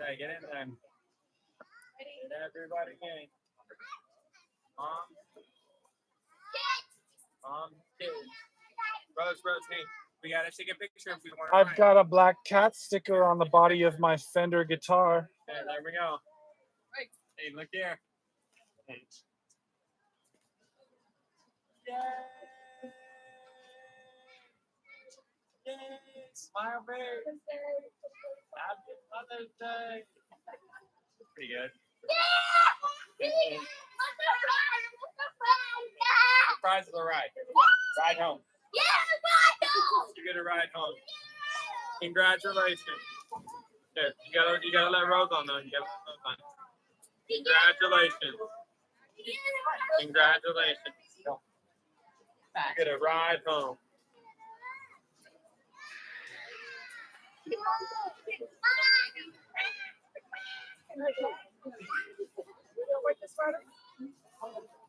Okay, get in there. Get everybody in. Kids. Rose, hey, we gotta take a picture if we want to. I've got a black cat sticker on the body of my Fender guitar. Okay, there we go. Hey, look here. Yay! Yay! Smile big. Happy Mother's Day. Pretty good. Surprise of the ride. Ride home. You get a ride home. Congratulations. Here, you gotta let Rose on though. You gotta let Rose on. Congratulations. Congratulations. You get a ride home.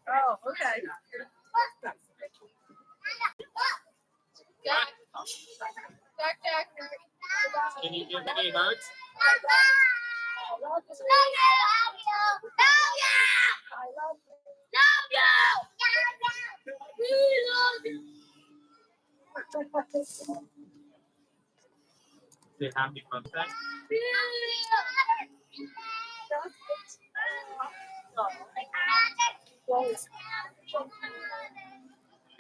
Oh, okay. Jack. Can you give any hugs? Say happy birthday. Okay.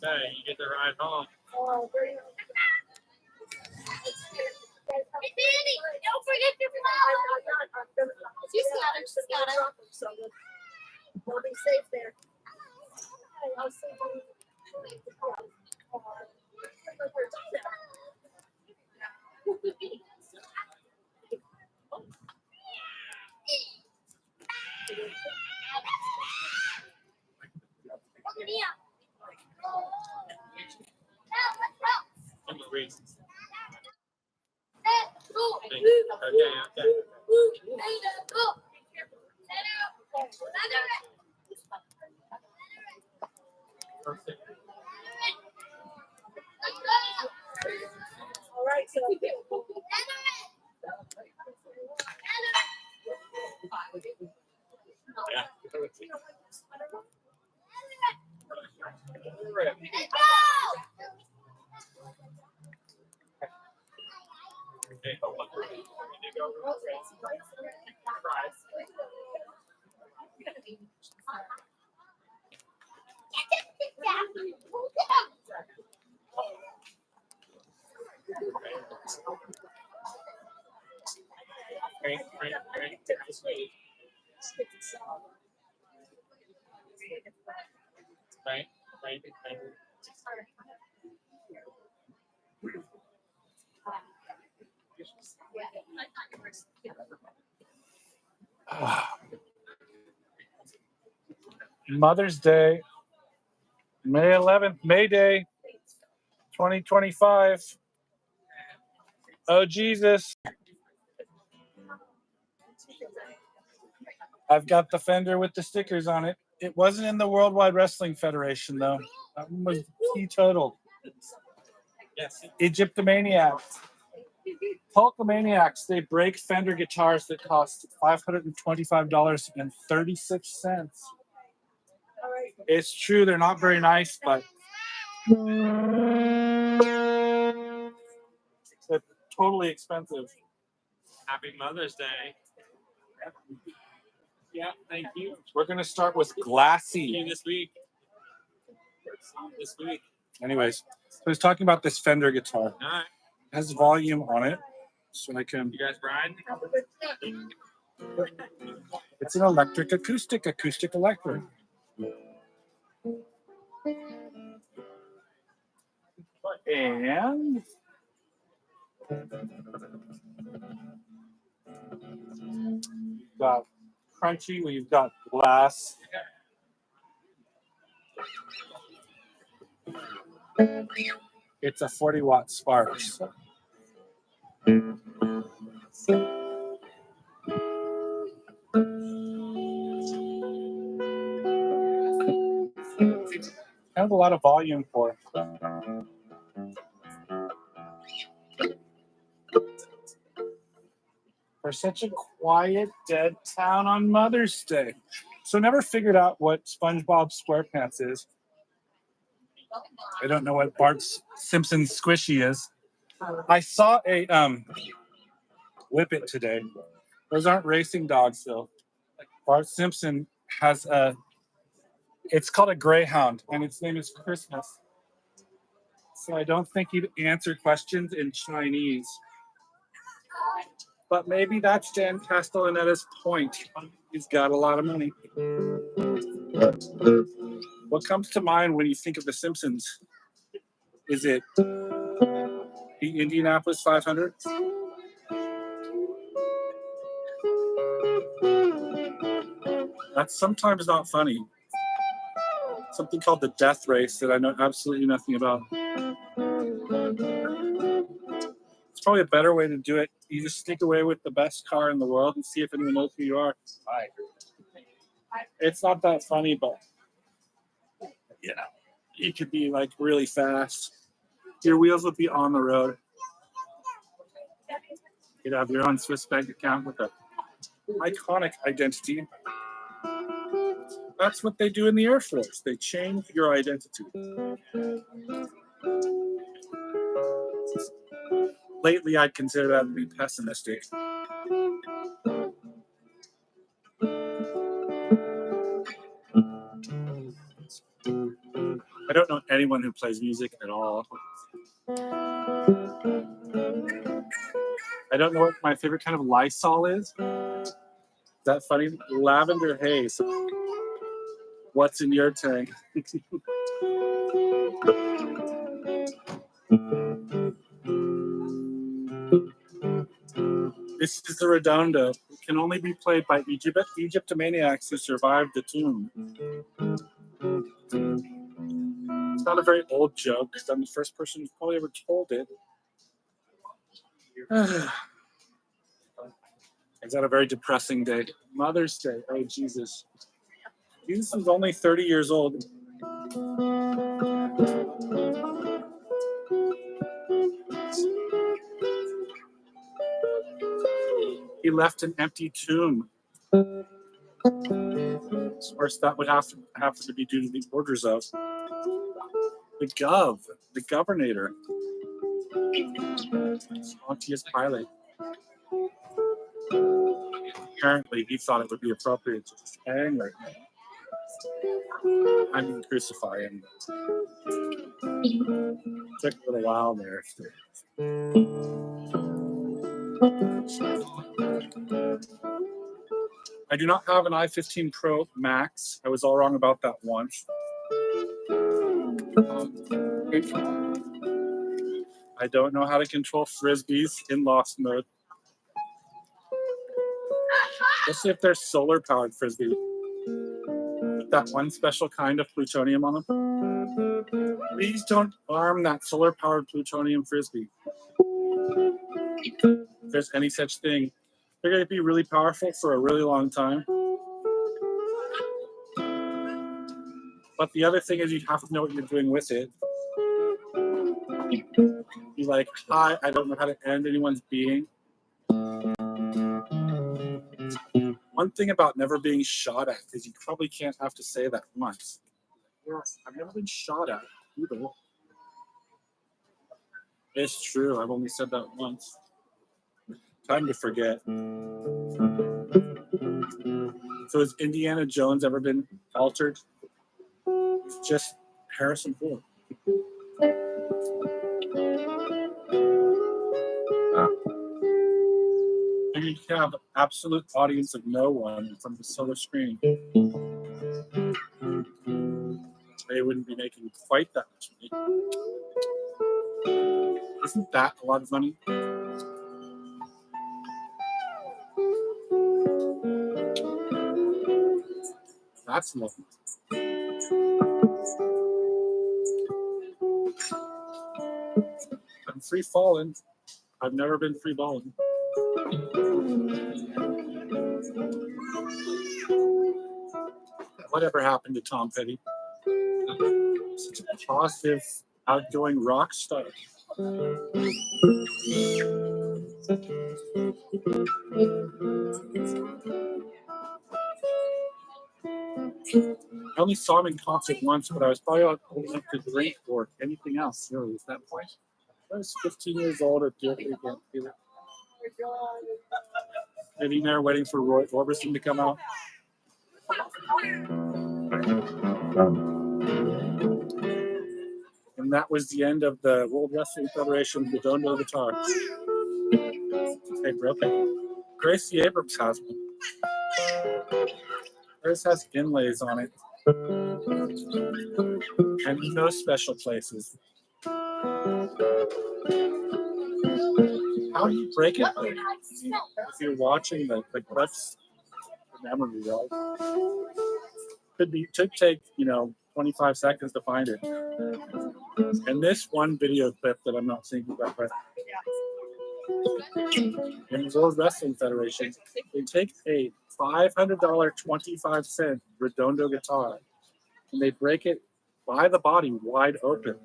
Okay, you get the ride home. Don't forget your flowers. She's got it. We'll be safe there. I'll see you. All right, so Mother's Day, May 11th, May Day, 2025. Oh, Jesus. I've got the Fender with the stickers on it. It wasn't in the Worldwide Wrestling Federation, though. That one was teetotal. Yes. Egyptomaniacs. Hulkamaniacs, they break Fender guitars that cost $525.36. It's true, they're not very nice, but they're totally expensive. Happy Mother's Day. Yeah, thank you. We're going to start with Glassy. This week. Anyways, I was talking about this Fender guitar. All right. It has volume on it, so I can. You guys ride? It's an electric acoustic electric. And we've got crunchy, we've got glass. It's a 40-watt spark. I have a lot of volume for. For such a quiet, dead town on Mother's Day. So never figured out what SpongeBob SquarePants is. I don't know what Bart Simpson's squishy is. I saw a whippet today. Those aren't racing dogs though. Bart Simpson has it's called a greyhound and its name is Christmas. So I don't think he'd answer questions in Chinese. But maybe that's Dan Castellaneta's point. He's got a lot of money. What comes to mind when you think of The Simpsons? Is it the Indianapolis 500? That's sometimes not funny. Something called the death race that I know absolutely nothing about. It's probably a better way to do it. You just sneak away with the best car in the world and see if anyone knows who you are. It's not that funny, but you know, you could be like really fast. Your wheels would be on the road. You'd have your own Swiss bank account with an iconic identity. That's what they do in the Air Force. They change your identity. Lately, I'd consider that to be pessimistic. I don't know anyone who plays music at all. I don't know what my favorite kind of Lysol is. Is that funny? Lavender haze. What's in your tank? This is the Redondo. It can only be played by Egyptomaniacs who survived the tomb. It's not a very old joke because I'm the first person who's probably ever told it. Is that a very depressing day? Mother's Day. Oh, Jesus. Jesus is only 30 years old. He left an empty tomb. Of course, that would have to be due to the orders of the governor, Pontius Pilate. Apparently, he thought it would be appropriate to just hang right now. I mean, crucify him. Took a little while there. I do not have an i15 Pro Max. I was all wrong about that once. I don't know how to control frisbees in Lost mode. Let's see if there's solar-powered frisbee. With that one special kind of plutonium on them. Please don't arm that solar-powered plutonium frisbee. If there's any such thing. They're going to be really powerful for a really long time. But the other thing is you have to know what you're doing with it. Be like, hi, I don't know how to end anyone's being. One thing about never being shot at is you probably can't have to say that once. Yes, I've never been shot at either. It's true, I've only said that once. Time to forget. So has Indiana Jones ever been altered? It's just Harrison Ford. And you can have an absolute audience of no one from the solar screen. They wouldn't be making quite that much money. Isn't that a lot of money? That's low. I'm free falling. I've never been free balling. Whatever happened to Tom Petty? Such a positive, outgoing rock star. I only saw him in concert once, but I was probably not old enough to drink or anything else. Really, at that point, I was 15 years old or sitting there waiting for Roy Orbison to come out. And that was the end of the World Wrestling Federation Redondo guitar. They broke it. Gracie Abrams has one. Hers has inlays on it. And no special places. How do you break it? If you're watching the clips, the memory, right? Could take 25 seconds to find it. And this one video clip that I'm not thinking about, but in the World Wrestling Federation, they take a $500 25-cent Redondo guitar and they break it by the body wide open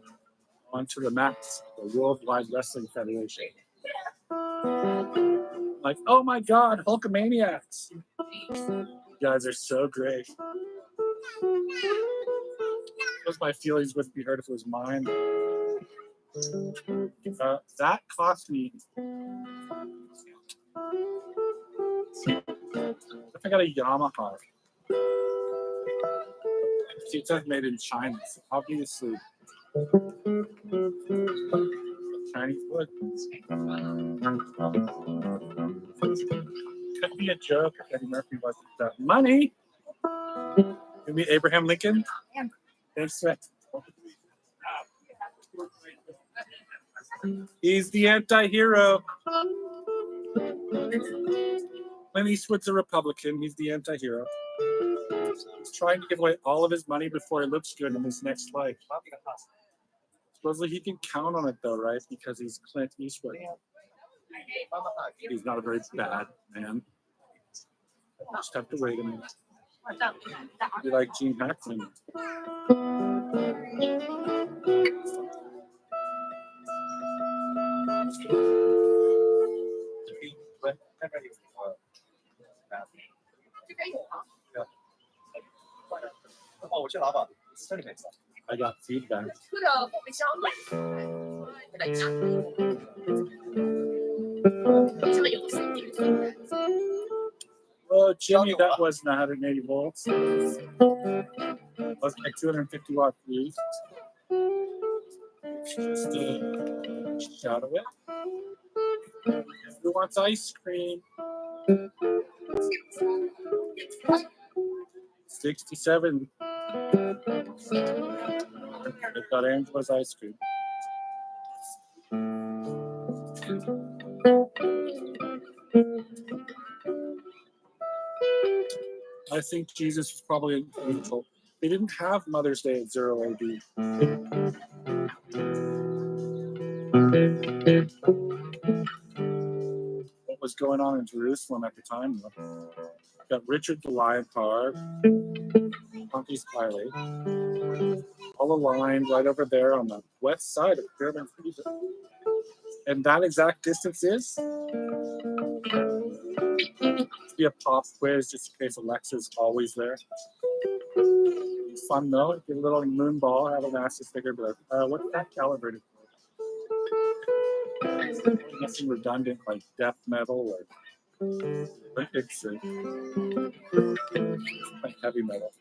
onto the mats, the Worldwide Wrestling Federation. Like, oh my God, Hulkamaniacs! You guys are so great. What's my feelings wouldn't be hurt if it was mine. That cost me. If I got a Yamaha. See, it says made in China, so obviously. Chinese wood. Could be a joke if Eddie Murphy wasn't that money. You meet Abraham Lincoln? Yeah. Thanks, Seth. He's the anti-hero. Clint Eastwood's a Republican. He's the anti-hero. He's trying to give away all of his money before he looks good in his next life. Supposedly he can count on it though, right? Because he's Clint Eastwood. He's not a very bad man. Just have to wait a minute. Be like Gene Hackman. I got feedback. Oh, Jimmy, that wasn't 180 volts. That was like 250 watt fuse. Just a shot of it. Who wants ice cream? 67. They've got Angela's ice cream. I think Jesus was probably an angel. They didn't have Mother's Day at 0 AD. What was going on in Jerusalem at the time, though? Got Richard the Lion Tar, Pontius Pilate, all aligned right over there on the west side of the Pyramid of Giza. And that exact distance is? Be a pop quiz just in case Alexa's always there. It's fun though. Get a little moon ball, have a massive sticker, but what's that calibrated for? Nothing redundant like death metal or it's like heavy metal.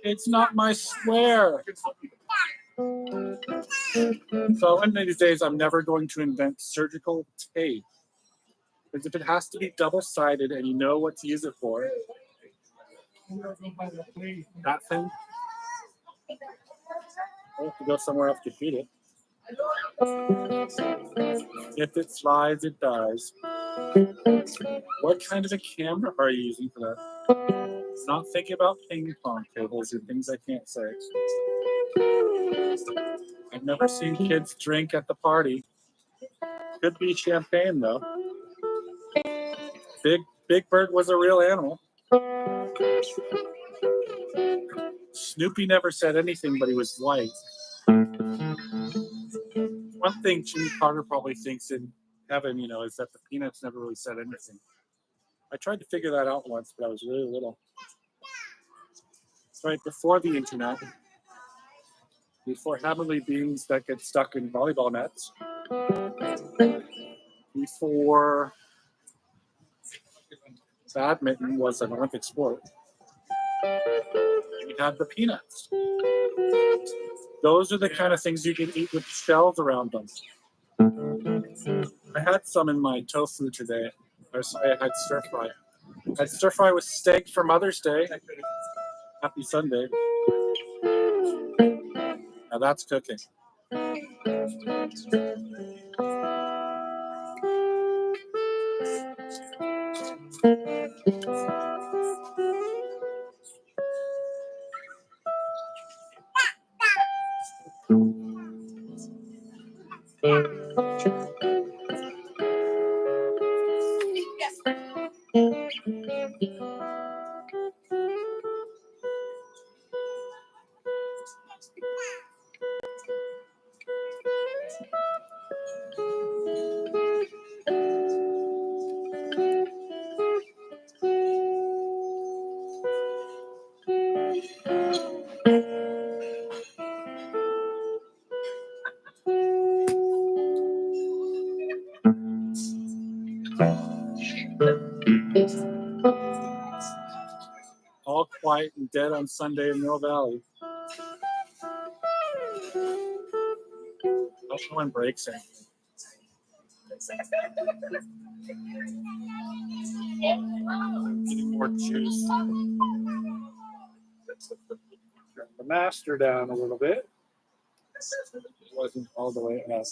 It's not my square. So one of these days, I'm never going to invent surgical tape. Because if it has to be double-sided and you know what to use it for, that thing, I have to go somewhere else to feed it. If it flies, it dies. What kind of a camera are you using for that? Not thinking about ping pong tables or things I can't say. I've never seen kids drink at the party. Could be champagne though. Big Bird was a real animal. Snoopy never said anything, but he was white. One thing Jimmy Carter probably thinks in heaven, is that the Peanuts never really said anything. I tried to figure that out once, but I was really little. Right before the internet, before heavenly beings that get stuck in volleyball nets, before badminton was an Olympic sport, we had the peanuts. Those are the kind of things you can eat with shells around them. I had some in my tofu today. I had stir fry. I had stir fry with steak for Mother's Day. Happy Sunday. Now that's cooking. All quiet and dead on Sunday in Mill Valley. No one breaks anything. Getting more juice. Turn the master down a little bit. It wasn't all the way up.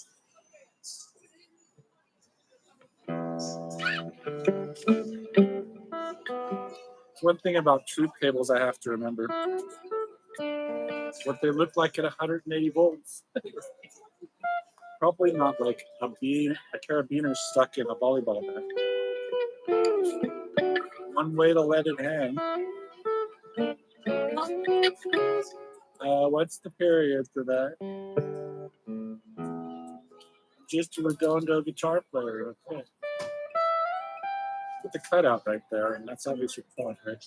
One thing about truth tables I have to remember. What they look like at 180 volts. Probably not like a carabiner stuck in a volleyball net. One way to let it hang. What's the period for that? Just a redondo guitar player. Okay. Put the cutout right there, and that's obviously your point, right?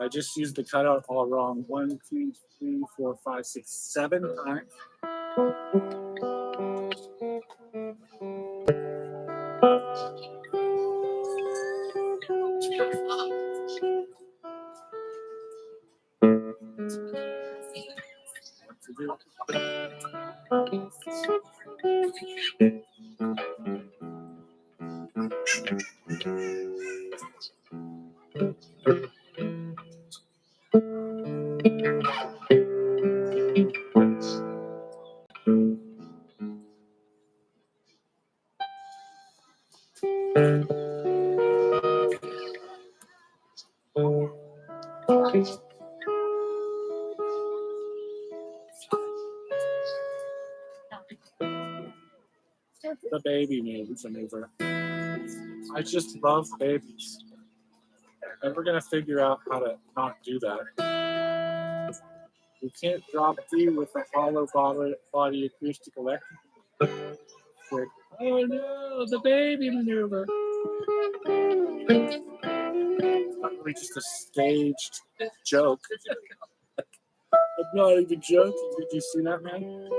I just used the cutout all wrong. 1, 2, 3, 4, 5, 6, 7 times. What to do? The baby maneuver. I just love babies. And we're gonna figure out how to not do that. We can't drop D with a hollow body acoustic electric. Like, oh no, the baby maneuver. It's not really just a staged joke. I'm not even joking. Did you see that, man?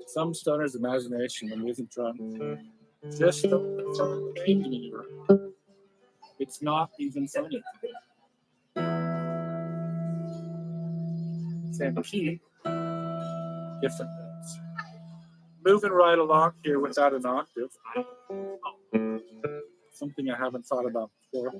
Some stoner's imagination when he isn't drunk. Just the baby maneuver. It's not even funny. Same key, different things. Moving right along here without an octave. Something I haven't thought about before.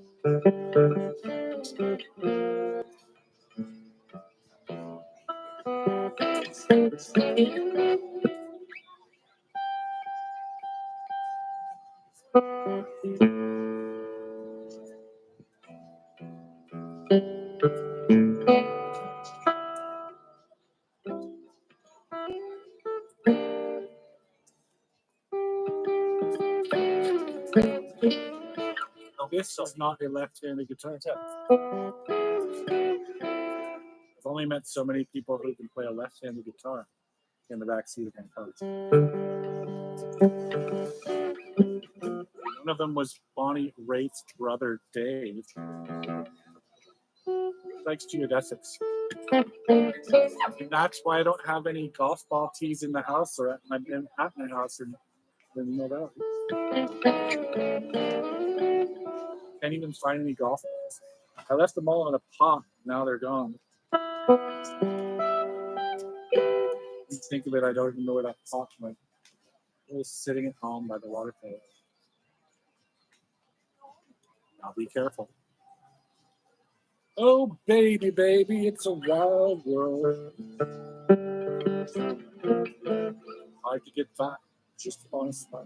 This is not a left-handed guitar. I've only met so many people who can play a left-handed guitar in the backseat of my car. One of them was Bonnie Raitt's brother, Dave. He likes geodesics. And that's why I don't have any golf ball tees in the house or at my house in Mill Valley. Can't even find any golf balls. I left them all in a pot. Now they're gone. You think of it, I don't even know where that pot went. It was sitting at home by the waterfall. Now be careful. Oh, baby, baby, it's a wild world. Hard to get back, just honestly.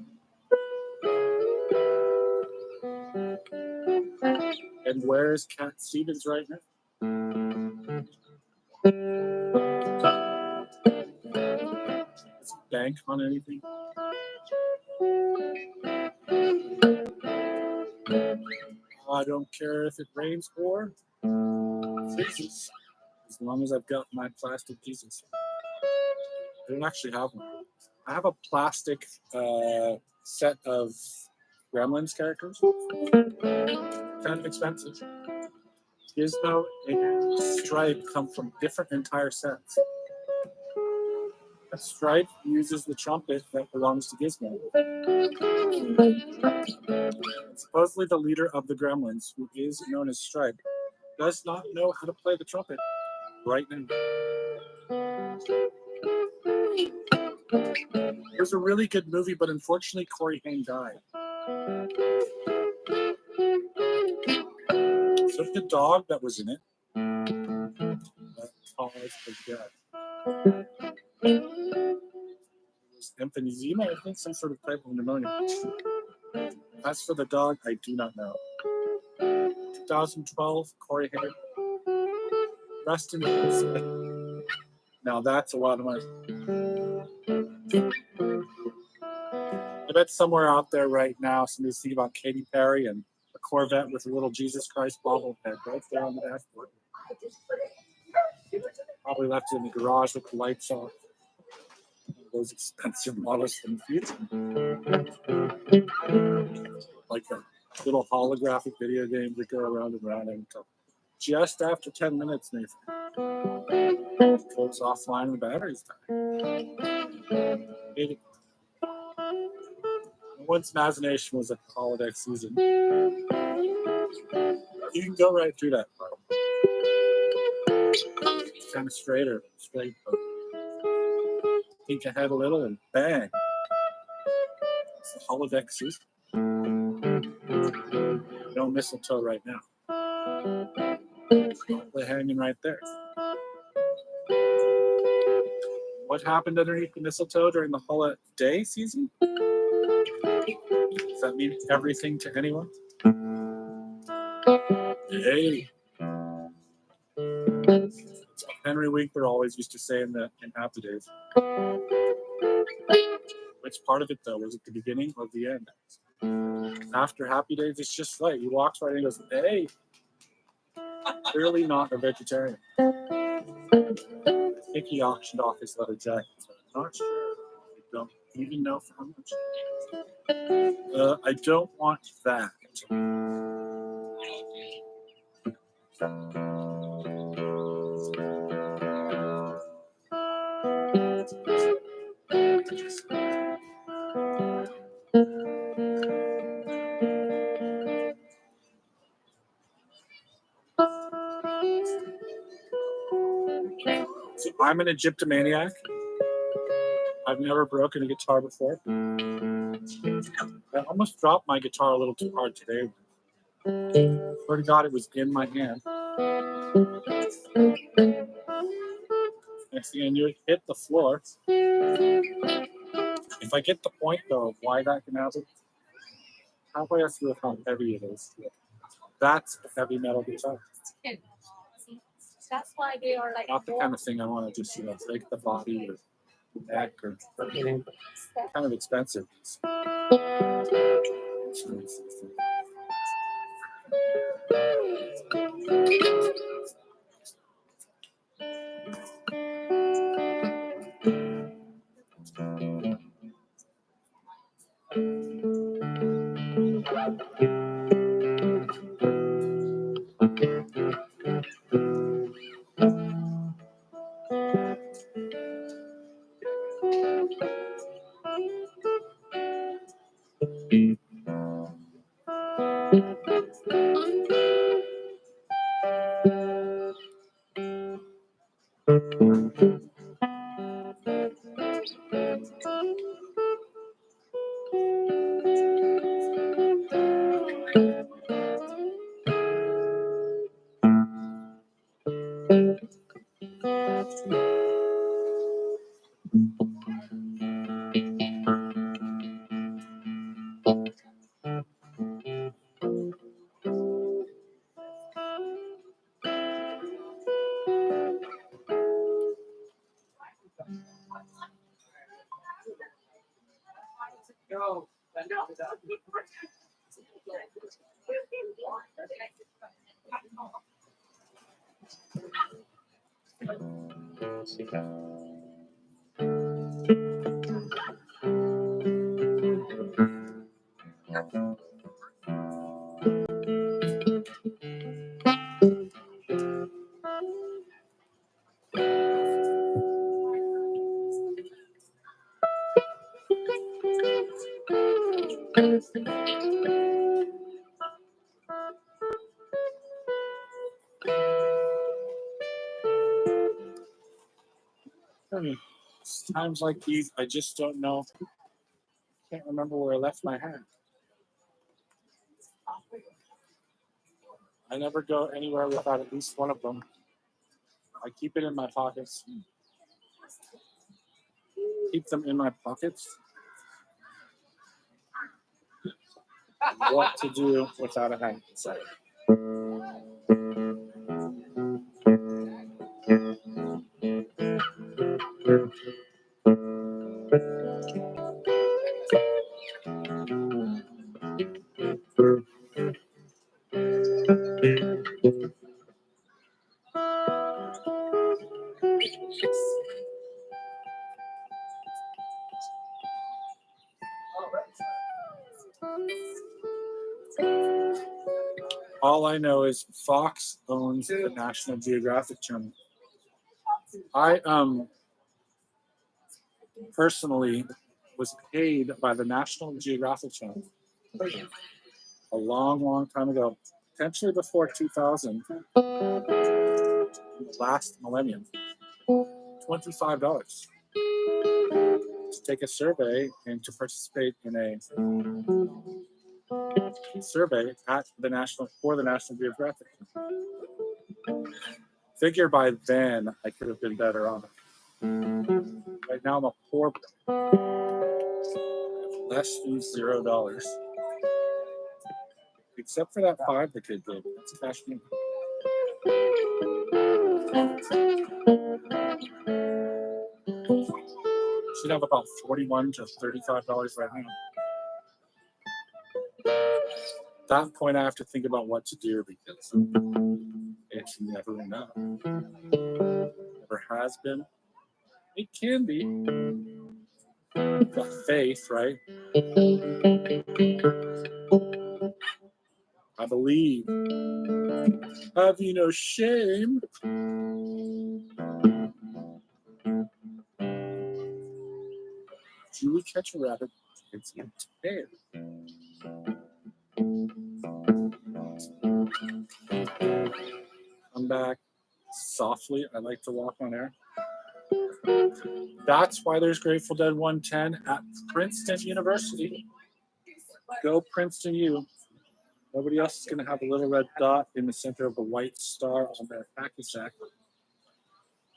And where is Cat Stevens right now? Does he bank on anything? I don't care if it rains or freezes, as long as I've got my plastic Jesus. I don't actually have one. I have a plastic set of Gremlins characters. Kind of expensive. Gizmo and Stripe come from different entire sets. Stripe uses the trumpet that belongs to Gizmo. Supposedly the leader of the Gremlins, who is known as Stripe, does not know how to play the trumpet right now. It was a really good movie, but unfortunately Corey Haim died. So did the dog that was in it. It was emphysema, I think, some sort of type of pneumonia. As for the dog, I do not know. 2012, Corey Haim. Rest in peace. Now that's a lot of money. I bet somewhere out there right now, somebody's thinking about Katy Perry and a Corvette with a little Jesus Christ bobblehead right there on the dashboard. Probably left it in the garage with the lights off. Those expensive models from the future. Like a little holographic video game that go around and around until just after 10 minutes, Nathan. Goes offline and the battery's dying. One's imagination was a holodeck season. You can go right through that part. It's kind of straight. Think ahead a little and bang. It's the holodeck season. No mistletoe right now. They're hanging right there. What happened underneath the mistletoe during the holiday season? Does that mean everything to anyone? Hey. Henry Winkler always used to say in Happy Days. Which part of it, though? Was it the beginning or the end? After Happy Days, it's just like he walks right in and goes, hey. Clearly not a vegetarian. I think he auctioned off his leather jacket. So I'm not sure. I don't even know for how much. I don't want that. So I'm an Egyptomaniac. I've never broken a guitar before. I almost dropped my guitar a little too hard today. Swear to God, it was in my hand. Next thing I knew, it hit the floor. If I get the point, though, of why that can happen, halfway through with how heavy it is. That's a heavy metal guitar. That's why they are like Not the kind of thing I want to just, break the body or neck or kind of expensive. Times like these, I just don't know. Can't remember where I left my hat. I never go anywhere without at least one of them. I keep it in my pockets. Keep them in my pockets. What to do without a hat? All I know is Fox owns the National Geographic Channel. I personally was paid by the National Geographic Channel a long, long time ago, potentially before 2000, the last millennium. $25 to take a survey and to participate in a survey at the National Geographic. Figure by then I could have been better off. Right now I'm a poor less than $0. Except for that 5 the kid gave. That's cash money. Should have about $41 to $35 right now. At that point, I have to think about what to do because it's never enough. Never has been. It can be. Got faith, right? I believe. Have you no shame? Do we catch a rabbit? It's in tail. Come back softly. I like to walk on air. That's why there's Grateful Dead 110 at Princeton University. Go Princeton U. Nobody else is going to have a little red dot in the center of a white star on their hacky sack.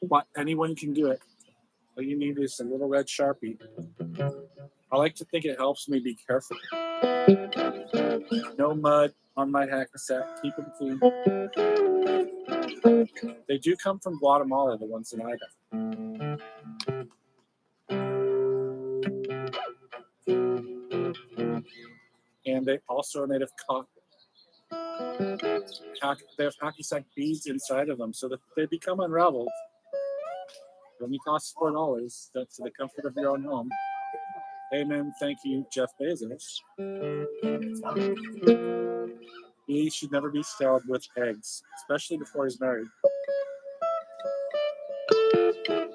But anyone can do it. All you need is a little red Sharpie. I like to think it helps me be careful. No mud on my hacky sack. Keep them clean. They do come from Guatemala, the ones that I got. And they also are made of cotton. They have hacky sack beads inside of them so that they become unraveled. It only costs $4. That's to the comfort of your own home. Amen. Thank you, Jeff Bezos. He should never be styled with eggs, especially before he's married.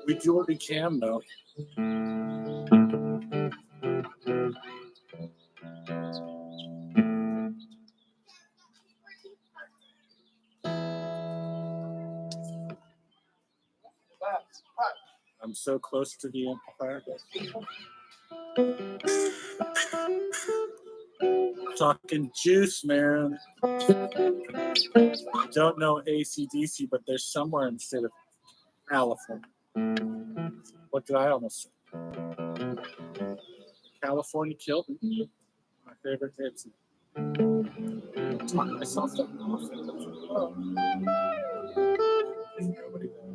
We do what we can, though. I'm so close to the amplifier. Talking juice, man. I don't know AC/DC, but they're somewhere in the state of California. What did I almost say? California killed me. My favorite hits. I saw something off. Nobody there.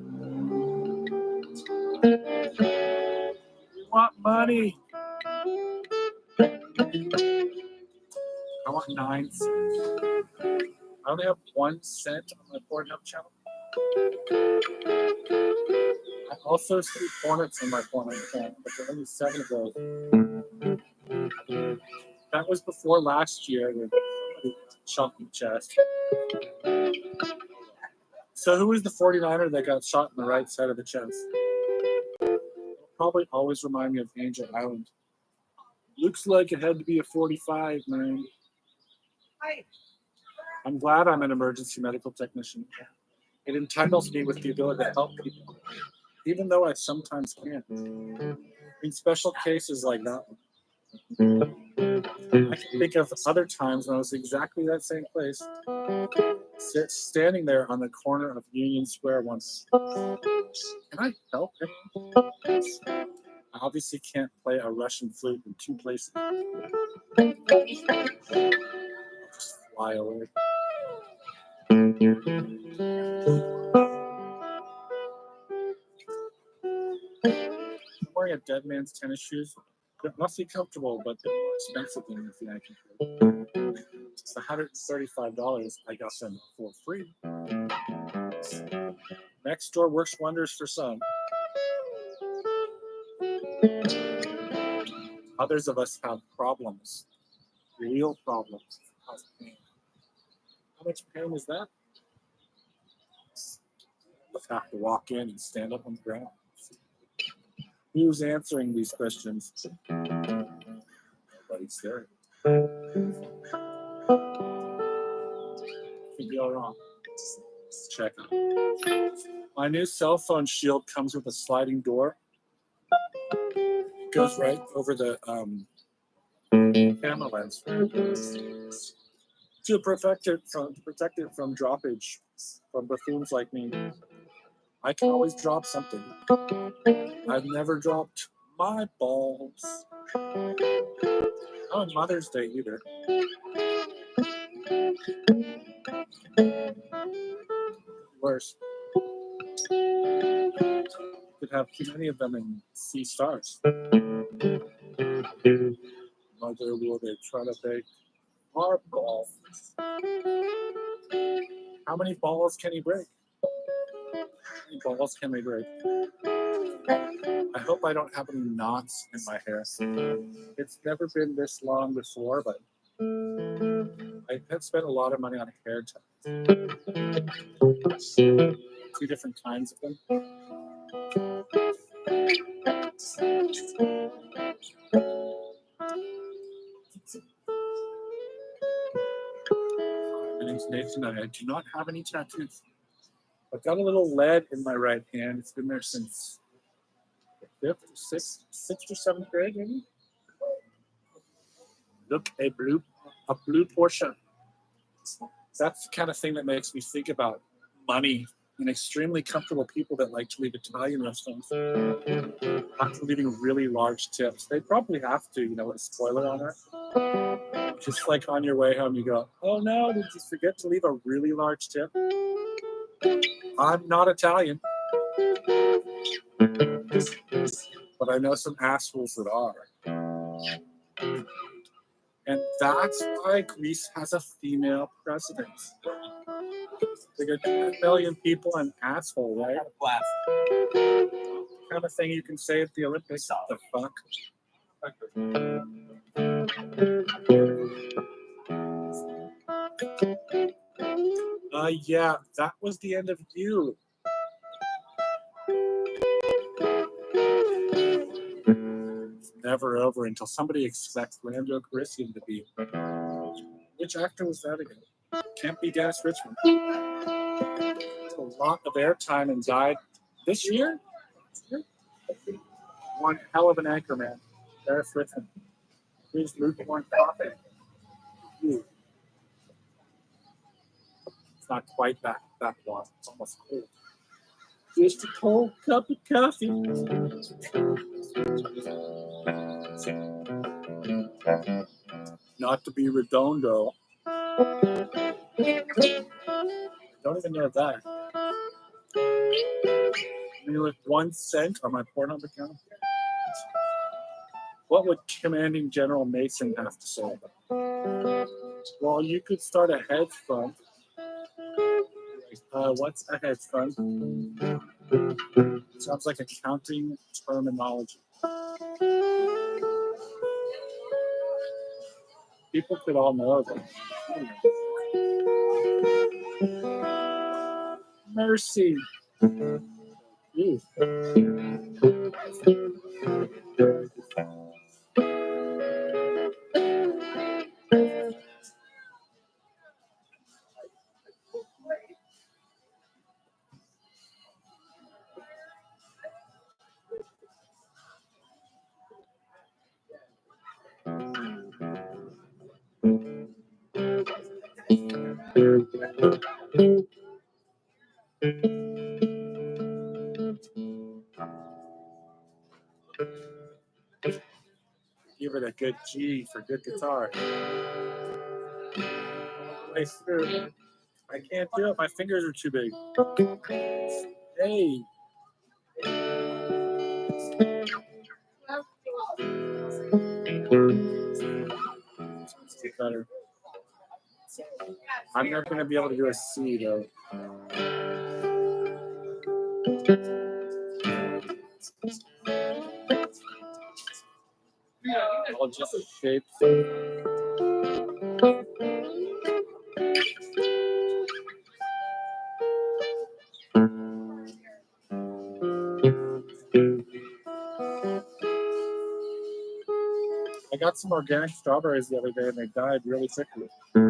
We want money. I want 9 cents. I only have 1 cent on my Pornhub channel. I also see Hornets on my Pornhub channel, but there are only 7 of those. That was before last year when somebody shot in the chest. So who was the 49er that got shot in the right side of the chest? It'll probably always remind me of Angel Island. Looks like it had to be a 45, man. I'm glad I'm an emergency medical technician. It entitles me with the ability to help people, even though I sometimes can't. In special cases like that one. I can think of other times when I was exactly that same place, standing there on the corner of Union Square once. Can I help him? I obviously can't play a Russian flute in 2 places. Just fly away. I'm wearing a dead man's tennis shoes. They must be comfortable, but they're more expensive than anything I can do. It's $135. I got them for free. Next door works wonders for some. Others of us have problems, real problems. How much pain is that? Let's have to walk in and stand up on the ground. Who's answering these questions? Nobody's there. Could be all wrong. Let's check it. My new cell phone shield comes with a sliding door. It goes right over the camera lens to protect it from droppage from buffoons like me. I can always drop something. I've never dropped my balls. Not on Mother's Day either. Worse. Could have too many of them and see stars. Mother, will they try to bake our balls? How many balls can he break? How many balls can they break? I hope I don't have any knots in my hair. It's never been this long before, but I have spent a lot of money on hair ties. 2 different kinds of them. My name's Nathan. I do not have any tattoos. I've got a little lead in my right hand. It's been there since 5th, 6th or 7th grade, maybe. Look, a blue Porsche. That's the kind of thing that makes me think about money and extremely comfortable people that like to leave Italian restaurants after leaving really large tips. They probably have to, with a spoiler on it. Just like on your way home, you go, oh no, did you forget to leave a really large tip? I'm not Italian, but I know some assholes that are. And that's why Greece has a female president. They got 10 million people, an asshole, right? Kind of thing you can say at the Olympics. The fuck? Yeah, that was the end of you. It's never over until somebody expects Lando Calrissian to be. Which actor was that again? Can't be Dennis Richmond. A lot of airtime and died this year. One hell of an anchor man, Dennis Richmond. Please lukewarm coffee. Ooh. It's not quite that warm. It's almost cold. Just a cold cup of coffee. Not to be redondo. Don't even know that. I mean, with 1 cent on my Pornhub account. What would Commanding General Mason have to say? Well, you could start a hedge fund. What's a hedge fund? Sounds like accounting terminology. People could all know that. Mercy. Ooh. Give it a good G for good guitar. I can't do it. My fingers are too big. Hey. Let's get better. I'm not going to be able to do a C though. I'll just shape. I got some organic strawberries the other day and they died really quickly. You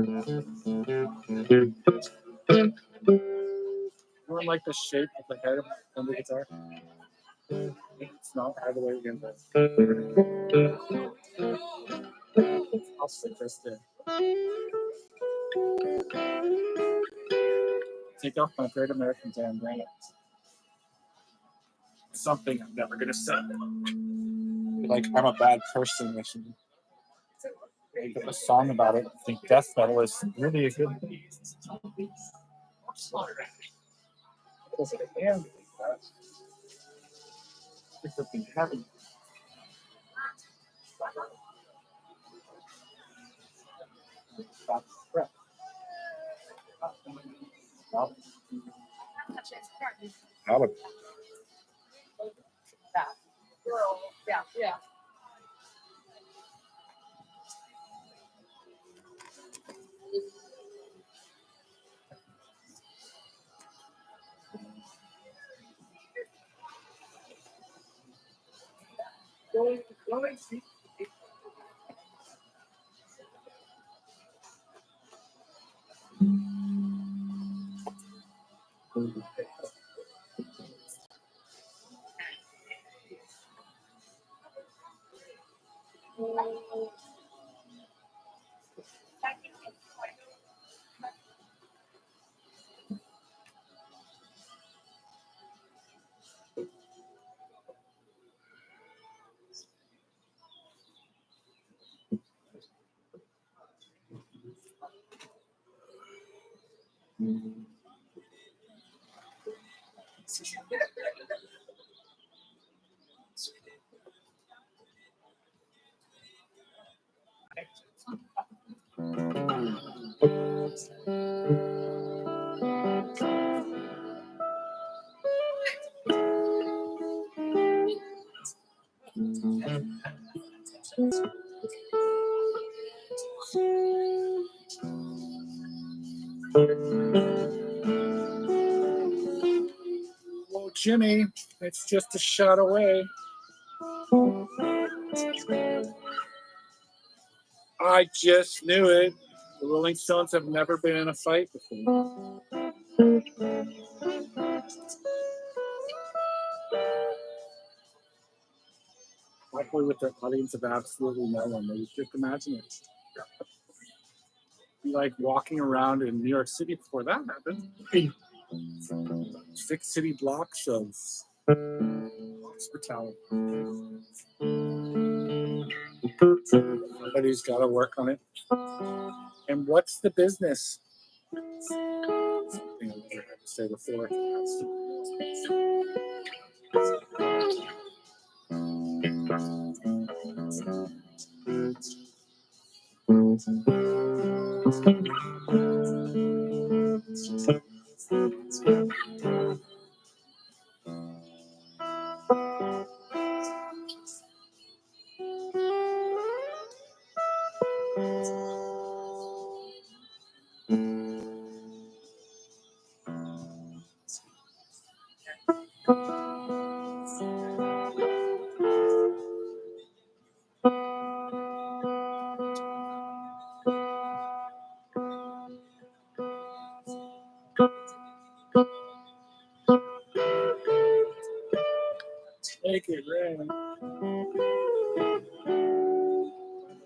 don't like the shape of the head of the guitar? It's not all the way in there. I'll stick this in. Take off my Great American Bandana. Something I'm never gonna say. Like I'm a bad person. I should make up a song about it. I think death metal is really a good. Heavy. Yeah. Oh, Jimmy, it's just a shot away. I just knew it. The Rolling Stones have never been in a fight before. Likely with their audience of absolutely no one. They just imagine it. Be like walking around in New York City before that happened. 6 city blocks of hospitality. Somebody's got to work on it. And what's the business? Something I never had to say before. Take it, Ray. The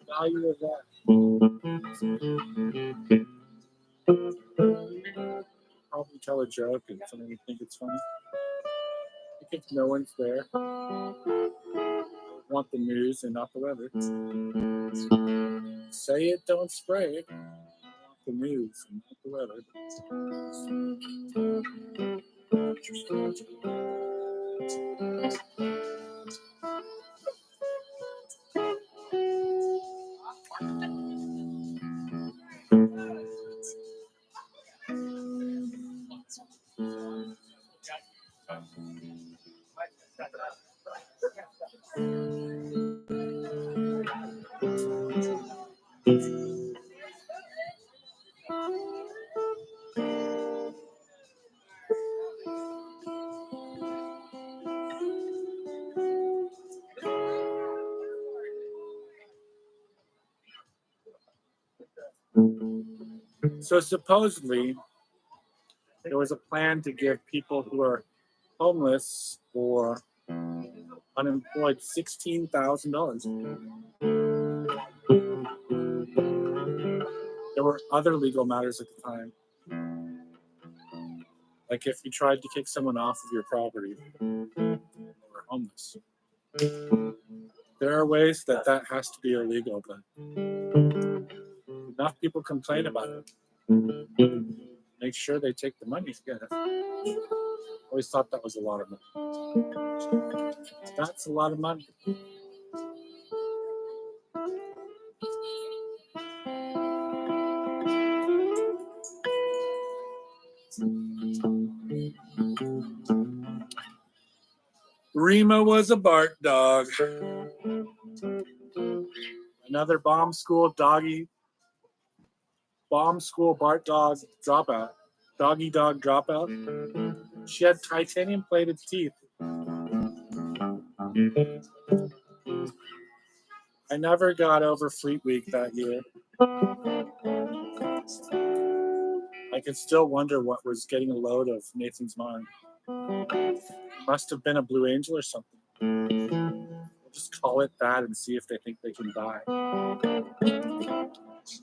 value of that. Probably tell a joke and somebody think it's funny. I think if no one's there, I want the news and not the weather. Say it, don't spray it. I want the news and not the weather. So supposedly, there was a plan to give people who are homeless or unemployed $16,000. There were other legal matters at the time. Like if you tried to kick someone off of your property or homeless. There are ways that has to be illegal, but enough people complain about it. Make sure they take the money to get it. Always thought that was a lot of money. That's a lot of money. Rima was a Bart dog. Another bomb school Bart dog dropout. Doggy dog dropout. She had titanium plated teeth. I never got over Fleet Week that year. I can still wonder what was getting a load of Nathan's mind. Must have been a Blue Angel or something. We'll just call it that and see if they think they can buy.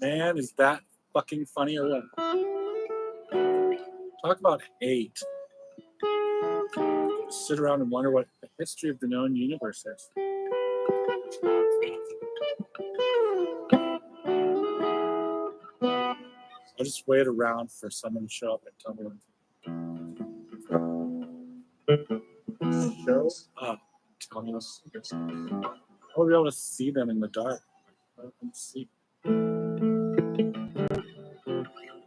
Man, is that fucking funny or what? Talk about hate. Just sit around and wonder what the history of the known universe is. I'll just wait around for someone to show up and tell me when. Show up. Tell me what's. I'll be able to see them in the dark. I can see.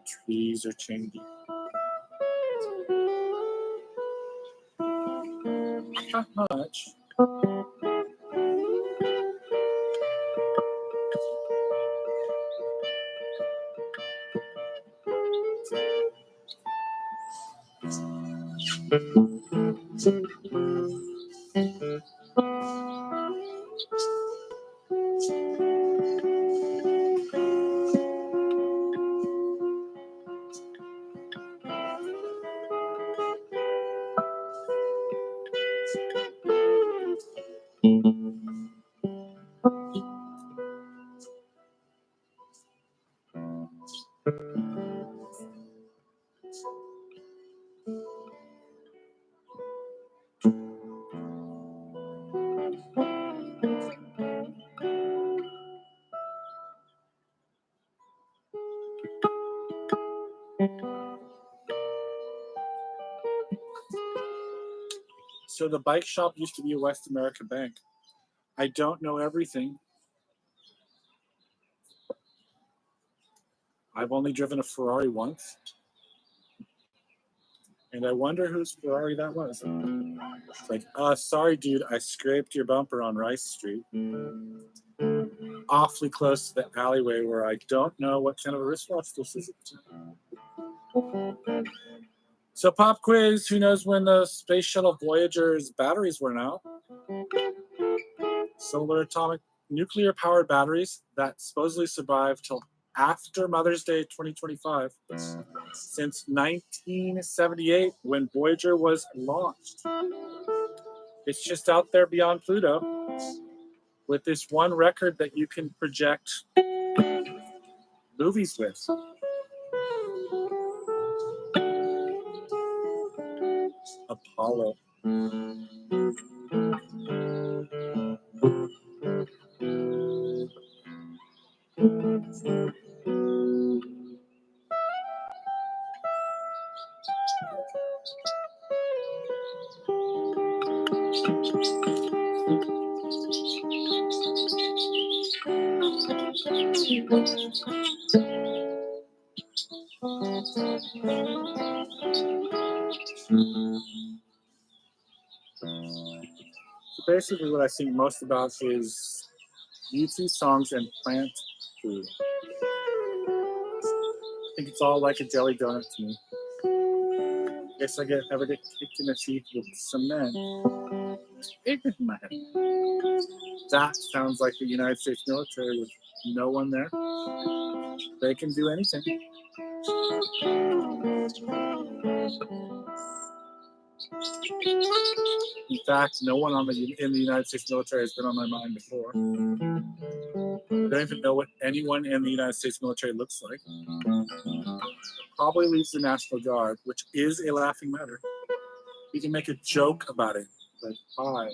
Trees are changing. Not much. So the bike shop used to be a West America bank. I don't know everything. I've only driven a Ferrari once. And I wonder whose Ferrari that was. It's like, sorry, dude, I scraped your bumper on Rice Street. Awfully close to the alleyway where I don't know what kind of a wristwatch this is. So pop quiz, who knows when the Space Shuttle Voyager's batteries were out? Solar atomic nuclear powered batteries that supposedly survived till after Mother's Day 2025, since 1978 when Voyager was launched. It's just out there beyond Pluto with this one record that you can project movies with. Apollo. So basically what I think most about is YouTube songs and plant food. I think it's all like a jelly donut to me. I guess I ever get kicked in the teeth with cement. It's in my head. That sounds like the United States military with no one there. They can do anything. In fact, no one in the United States military has been on my mind before. I don't even know what anyone in the United States military looks like. Probably leaves the National Guard, which is a laughing matter. You can make a joke about it. Like, hi,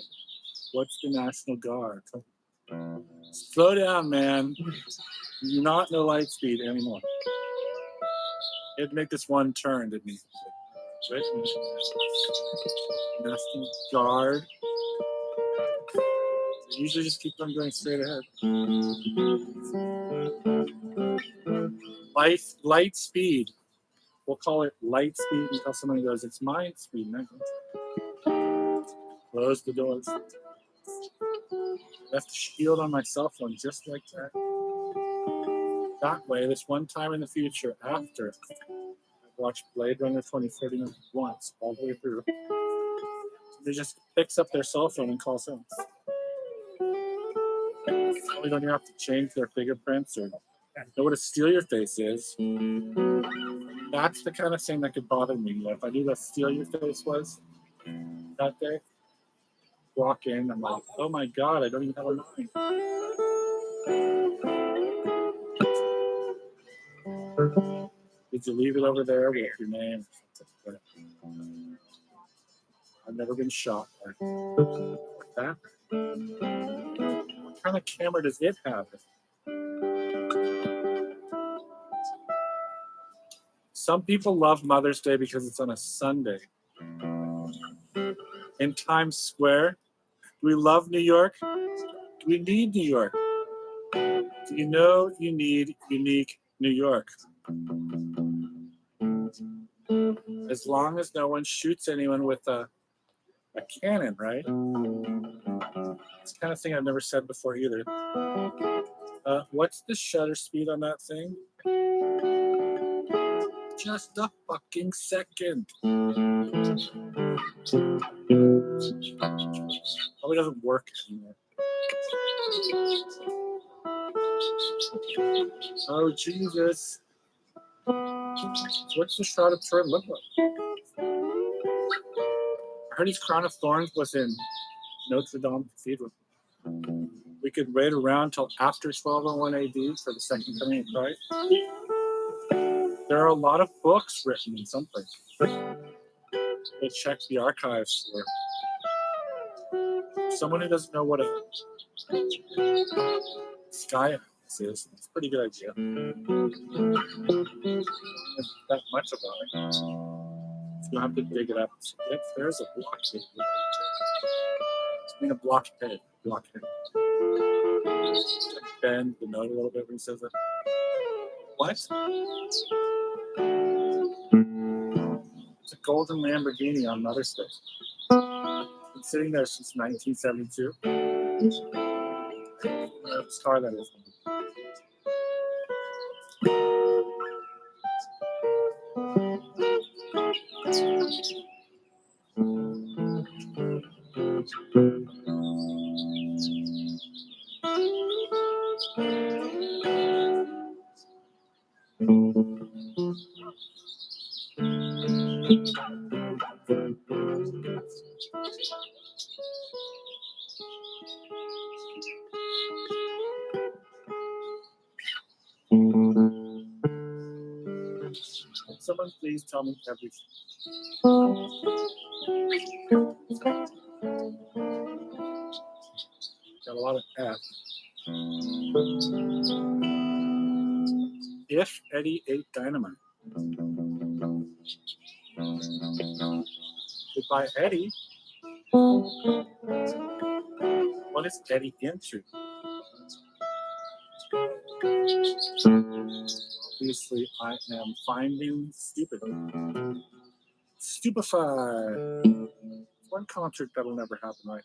what's the National Guard? Slow down, man. You do not know light speed anymore. It'd make this one turn, didn't he? Right? National Guard. Usually just keep on going straight ahead. Light speed. We'll call it light speed until somebody goes, it's my speed. Close the doors. Left the shield on my cell phone just like that. That way, this one time in the future, after I've watched Blade Runner 2049 once, all the way through, they just picks up their cell phone and calls home. We don't even have to change their fingerprints or know what a steal your face is. That's the kind of thing that could bother me. If I knew what steal your face was that day, walk in, I'm like, oh my God, I don't even have a mind. Did you leave it over there with your name? I've never been shot like that. What kind of camera does it have? Some people love Mother's Day because it's on a Sunday. In Times Square, do we love New York? Do we need New York? Do you know you need unique New York? As long as no one shoots anyone with a cannon, right? It's the kind of thing I've never said before either. What's the shutter speed on that thing? Just a fucking second. Probably doesn't work anymore. Oh, Jesus. What's the shot of Turin look like? I heard his crown of thorns was in Notre Dame Cathedral. We could wait around till after 1201 AD for the second coming of Christ. There are a lot of books written in some places. We'll check the archives for someone who doesn't know what a sky atlas is. It's a pretty good idea. There's that much about it. So you'll have to dig it up. Yep, there's a blockade. I mean, a blockhead. Blockhead. Bend the note a little bit when he says it. What? It's a golden Lamborghini on Mother's Day. It's been sitting there since 1972. Whose car that is. Someone please tell me everything. Got a lot of F. If Eddie ate dynamite. Goodbye, Eddie. What is Eddie into? Obviously, I am finding stupid. Stupefied. One concert that'll never happen, right?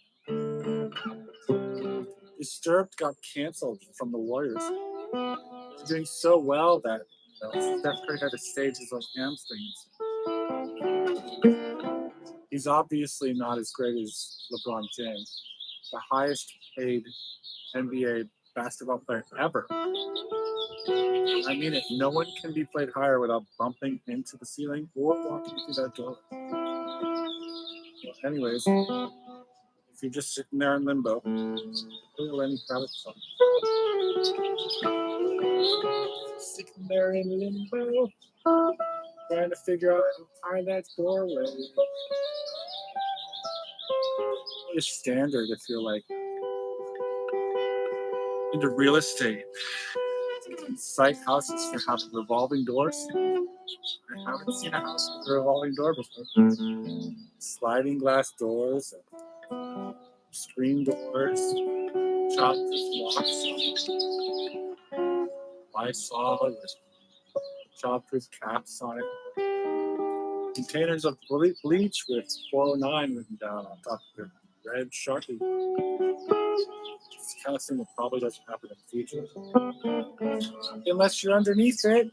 Disturbed got canceled from the Warriors. They're doing so well that Steph Curry had to stage his own hamstrings. He's obviously not as great as LeBron James, the highest paid NBA basketball player ever. I mean it. No one can be played higher without bumping into the ceiling or walking through that door. Well, anyways, if you're just sitting there in limbo, feel any Kravitz song. Sitting there in limbo, trying to figure out how to tie that doorway. It's standard if you're like into real estate. Site houses for having revolving doors. I haven't seen a house with a revolving door before. Sliding glass doors, screen doors, childproof locks. Lysol with childproof caps on it. Containers of bleach with 409 written down on top of it. Red Sharpie. It's the kind of thing that probably doesn't happen in the future. Unless you're underneath it.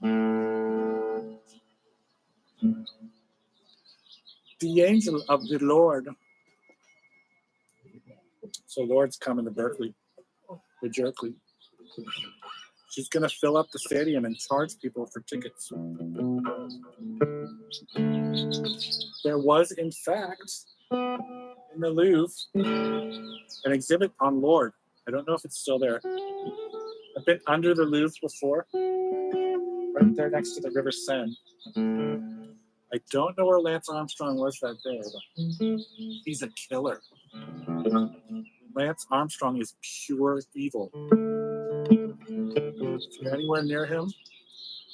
The angel of the Lord. So Lord's coming to Berkeley. The Jerkley. She's going to fill up the stadium and charge people for tickets. There was, in fact, in the Louvre, an exhibit on Lord. I don't know if it's still there. I've been under the Louvre before, right there next to the River Seine. I don't know where Lance Armstrong was that day, but he's a killer. Lance Armstrong is pure evil. If you're anywhere near him,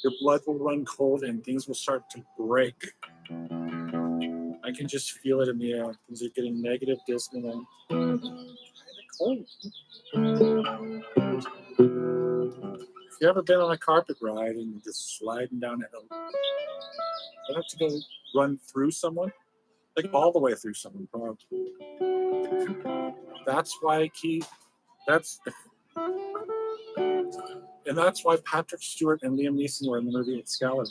your blood will run cold and things will start to break. I can just feel it in the air. Things are getting negative, dismal, and cold. If you ever been on a carpet ride and you're just sliding down a hill, you have to go run through someone, like all the way through someone, probably. That's why that's why Patrick Stewart and Liam Neeson were in the movie Excalibur.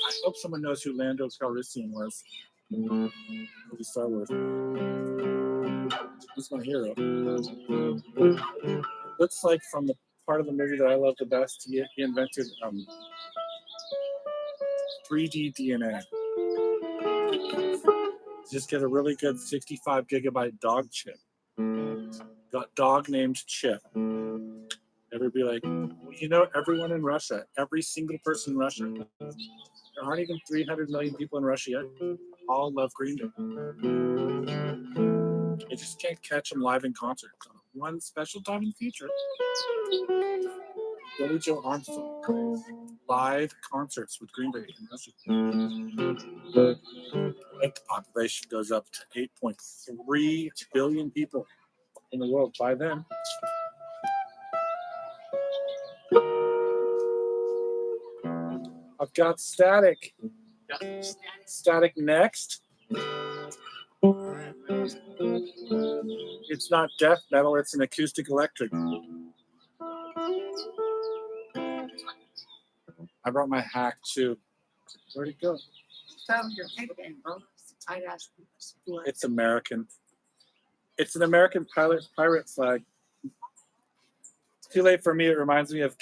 I hope someone knows who Lando Calrissian was. Movie Star Wars. He's my hero. Looks like from the part of the movie that I love the best, he invented 3D DNA. Just get a really good 65 gigabyte dog chip. Got dog named Chip. Everybody like, well, you know, everyone in Russia, every single person in Russia, there aren't even 300 million people in Russia yet. All love Green Day. You just can't catch them live in concert. One special time in the future. Billy Joe Armstrong. Live concerts with Green Day in Russia. The population goes up to 8.3 billion people in the world by then. I've got Static. Static next. It's not death metal, it's an acoustic electric. I brought my hack too. Where'd it go? It's American. It's an American pirate flag. It's too late for me. It reminds me of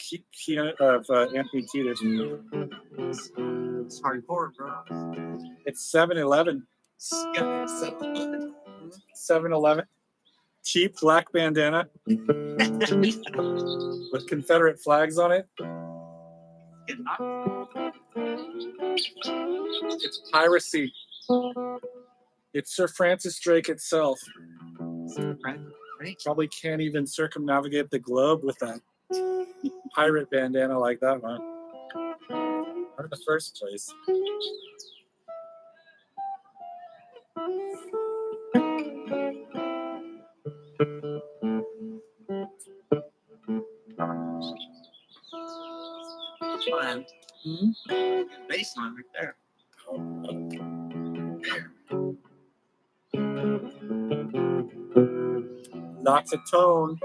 Anthony Kiedis. It's hardcore, bro. It's 7-Eleven. 7-Eleven. Cheap black bandana with Confederate flags on it. It's piracy. It's Sir Francis Drake itself. Probably can't even circumnavigate the globe with that pirate bandana like that one. Or in the first place. Fun. Baseline right there. Lots of tone.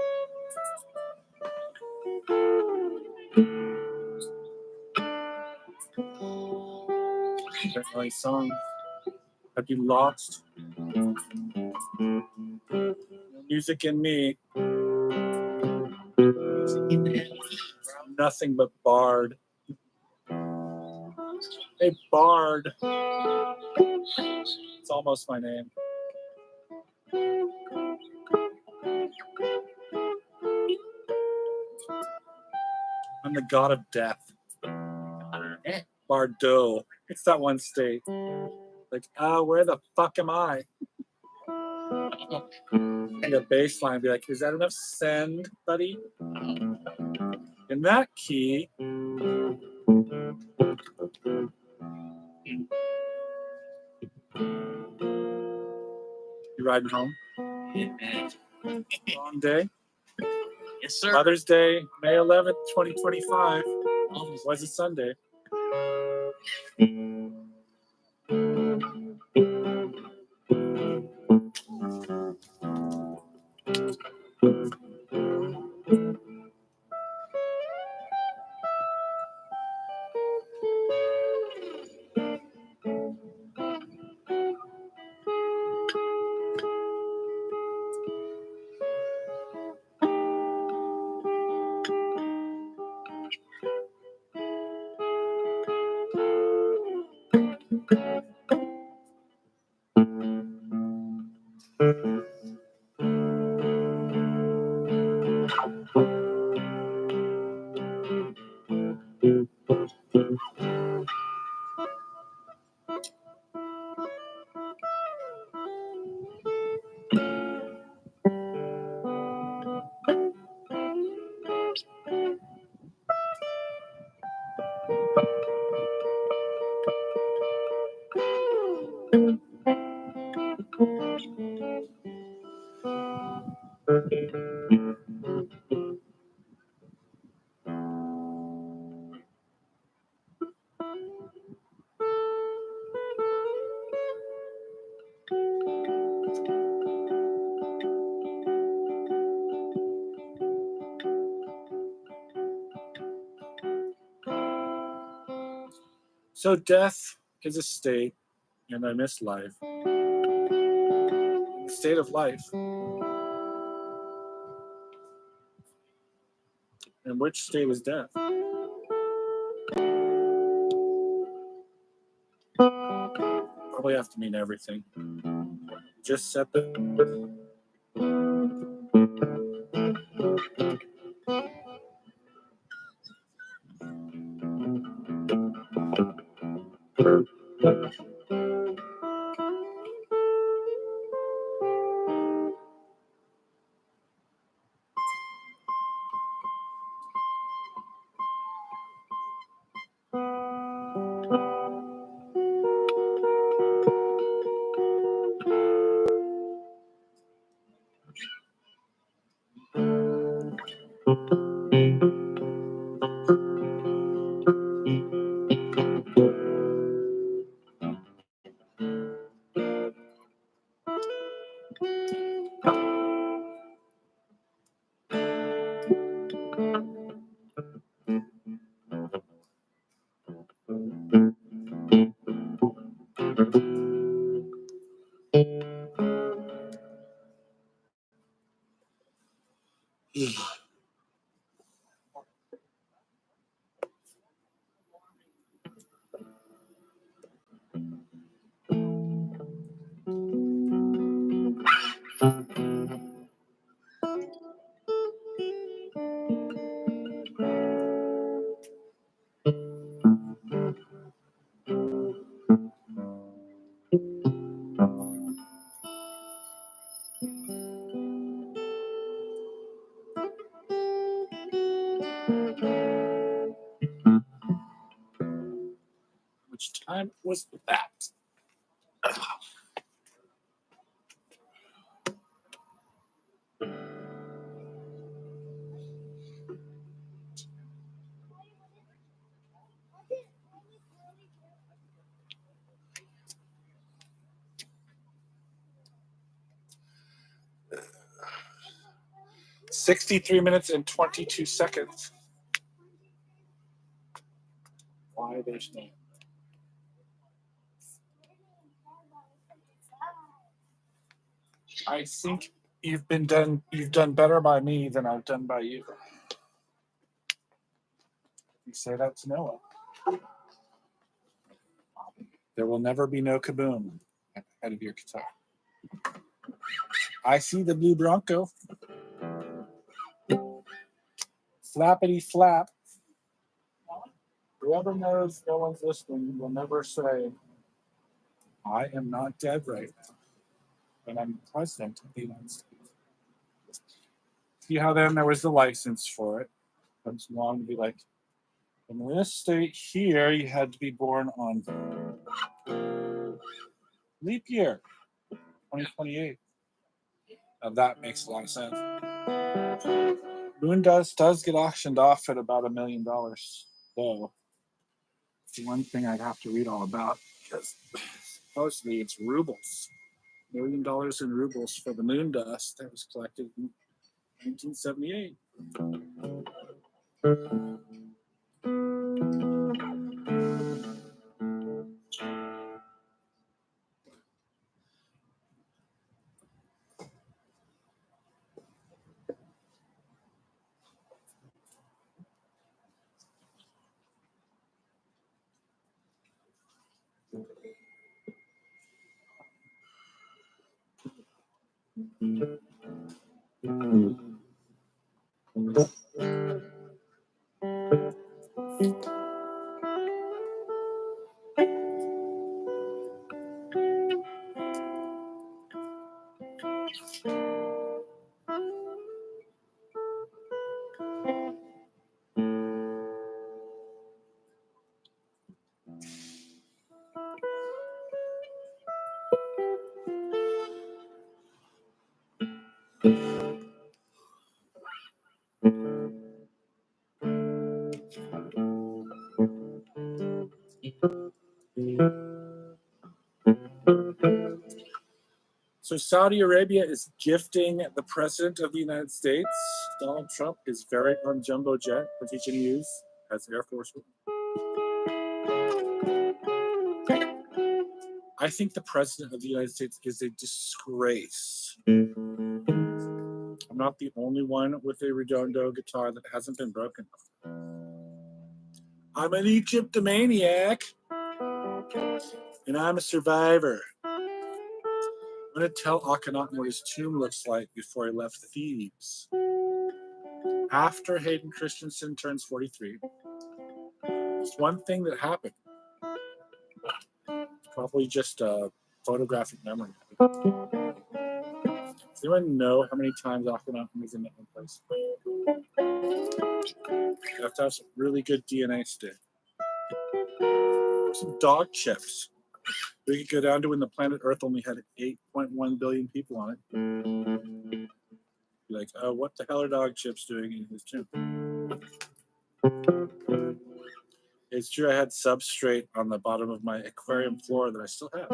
That nice song. Have you lost? Music in me. Nothing but Bard. Hey, Bard. It's almost my name. I'm the god of death. Barteau. It's that one state. Like, where the fuck am I? And the bass line be like, is that enough send, buddy? In that key. You riding home? Yeah, man. Long day? Yes, sir. Mother's Day, May 11th, 2025. Was a Sunday. So death is a state, and I miss life. The state of life. And which state is death? Probably have to mean everything. Just set the. Which time was that? $63 and 22 seconds. Why there's no. I think you've done better by me than I've done by you. You say that to Noah. There will never be no kaboom at the head of your guitar. I see the blue Bronco. Flappity flap. Whoever knows no one's listening will never say, I am not dead right now, but I'm president of the United States. See how then there was the license for it. Comes along to be like, in this state here, you had to be born on leap year, 2028. Now that makes a lot of sense. Moon dust does get auctioned off at about $1 million, though. It's one thing I'd have to read all about because supposedly it's rubles. $1 million in rubles for the moon dust that was collected in 1978. So Saudi Arabia is gifting the President of the United States, Donald Trump, his very own jumbo jet that he can use as Air Force One. I think the President of the United States is a disgrace. I'm not the only one with a Redondo guitar that hasn't been broken. I'm an Egyptomaniac, and I'm a survivor. I'm going to tell Akhenaten what his tomb looks like before he left Thebes. After Hayden Christensen turns 43, there's one thing that happened. It's probably just a photographic memory. Does anyone know how many times Akhenaten was in that one place? You have to have some really good DNA stick. Some dog chips. We could go down to when the planet Earth only had 8.1 billion people on it. Be like, oh, what the hell are dog chips doing in his tomb? It's true, I had substrate on the bottom of my aquarium floor that I still have.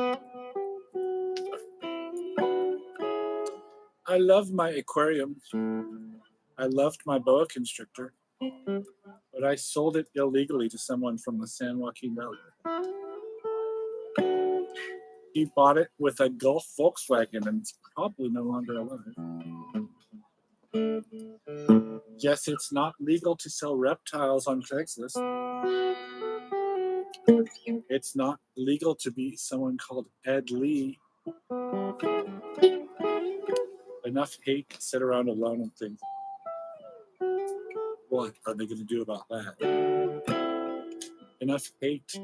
I love my aquarium. I loved my boa constrictor, but I sold it illegally to someone from the San Joaquin Valley. He bought it with a Gulf Volkswagen, and it's probably no longer alive. Yes, it's not legal to sell reptiles on Craigslist. It's not legal to be someone called Ed Lee. Enough hate to sit around alone and think, what are they going to do about that? Enough hate.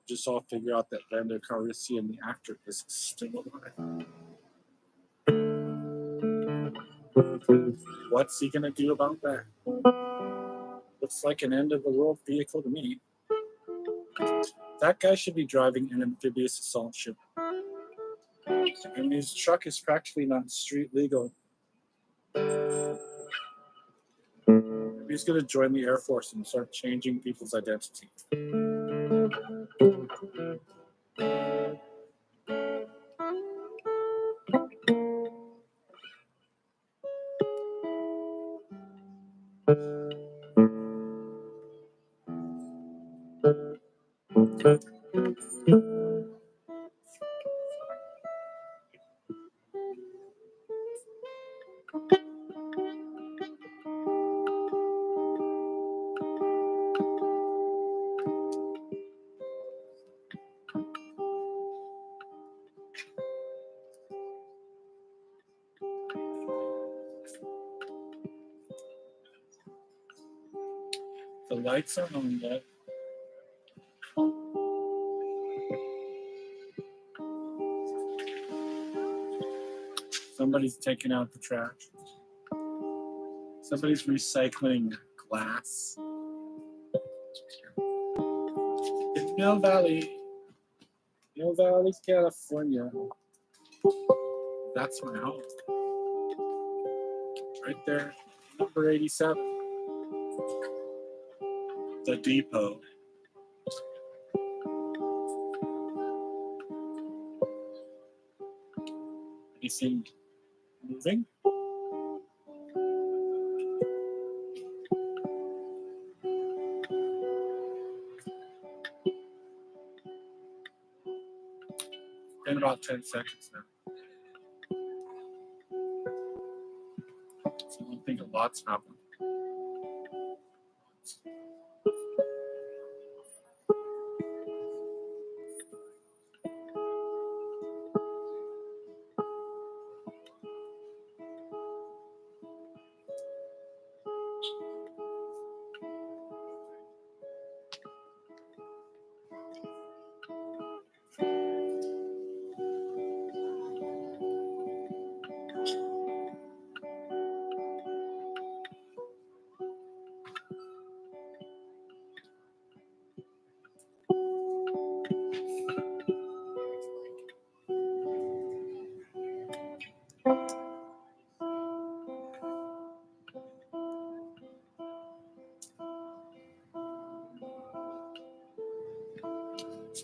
Just all figure out that Lando Calrissian, the actor, is still alive. What's he going to do about that? Looks like an end of the world vehicle to me. That guy should be driving an amphibious assault ship. And his truck is practically not street legal. He's going to join the Air Force and start changing people's identity. The lights aren't on yet. Somebody's taking out the trash. Somebody's recycling glass. It's Mill Valley, California. That's my home. Right there, number 87. The depot. Anything moving? In about 10 seconds now. So I don't think a lot's happened.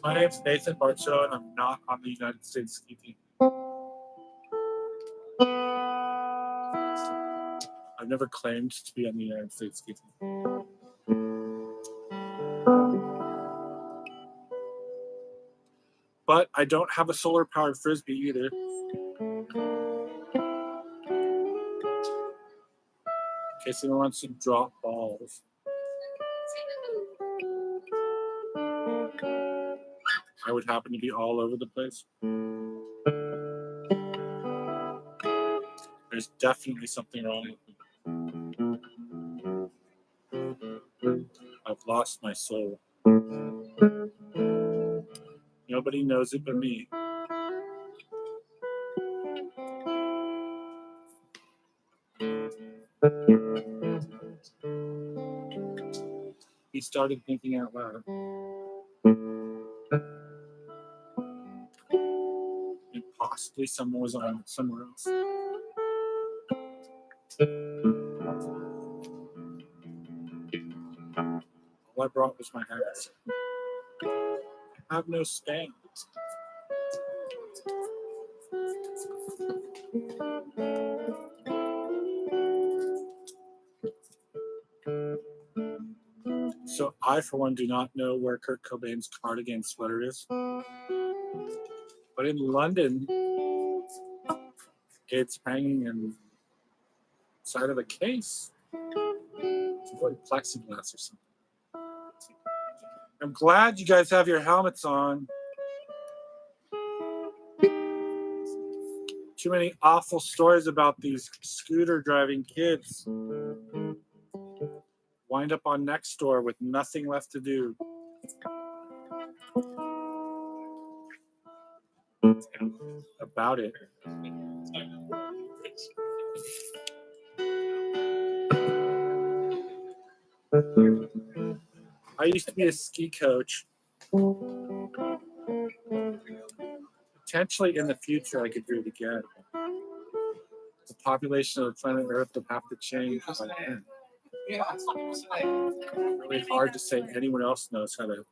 My name's Nathan Barteau, and I'm not on the United States ski team. I've never claimed to be on the United States ski team. But I don't have a solar-powered frisbee either. In case anyone wants to drop balls. I would happen to be all over the place. There's definitely something wrong with me. I've lost my soul. Nobody knows it but me. He started thinking out loud. And possibly someone was on somewhere else. All I brought was my hat. I have no stand. So I, for one, do not know where Kurt Cobain's cardigan sweater is. But in London, it's hanging inside of a case. It's like plexiglass or something. I'm glad you guys have your helmets on. Too many awful stories about these scooter driving kids. Wind up on next door with nothing left to do. About it. I used to be a ski coach. Potentially in the future, I could do it again. The population of the planet Earth would have to change by then. Really hard to say anyone else knows how to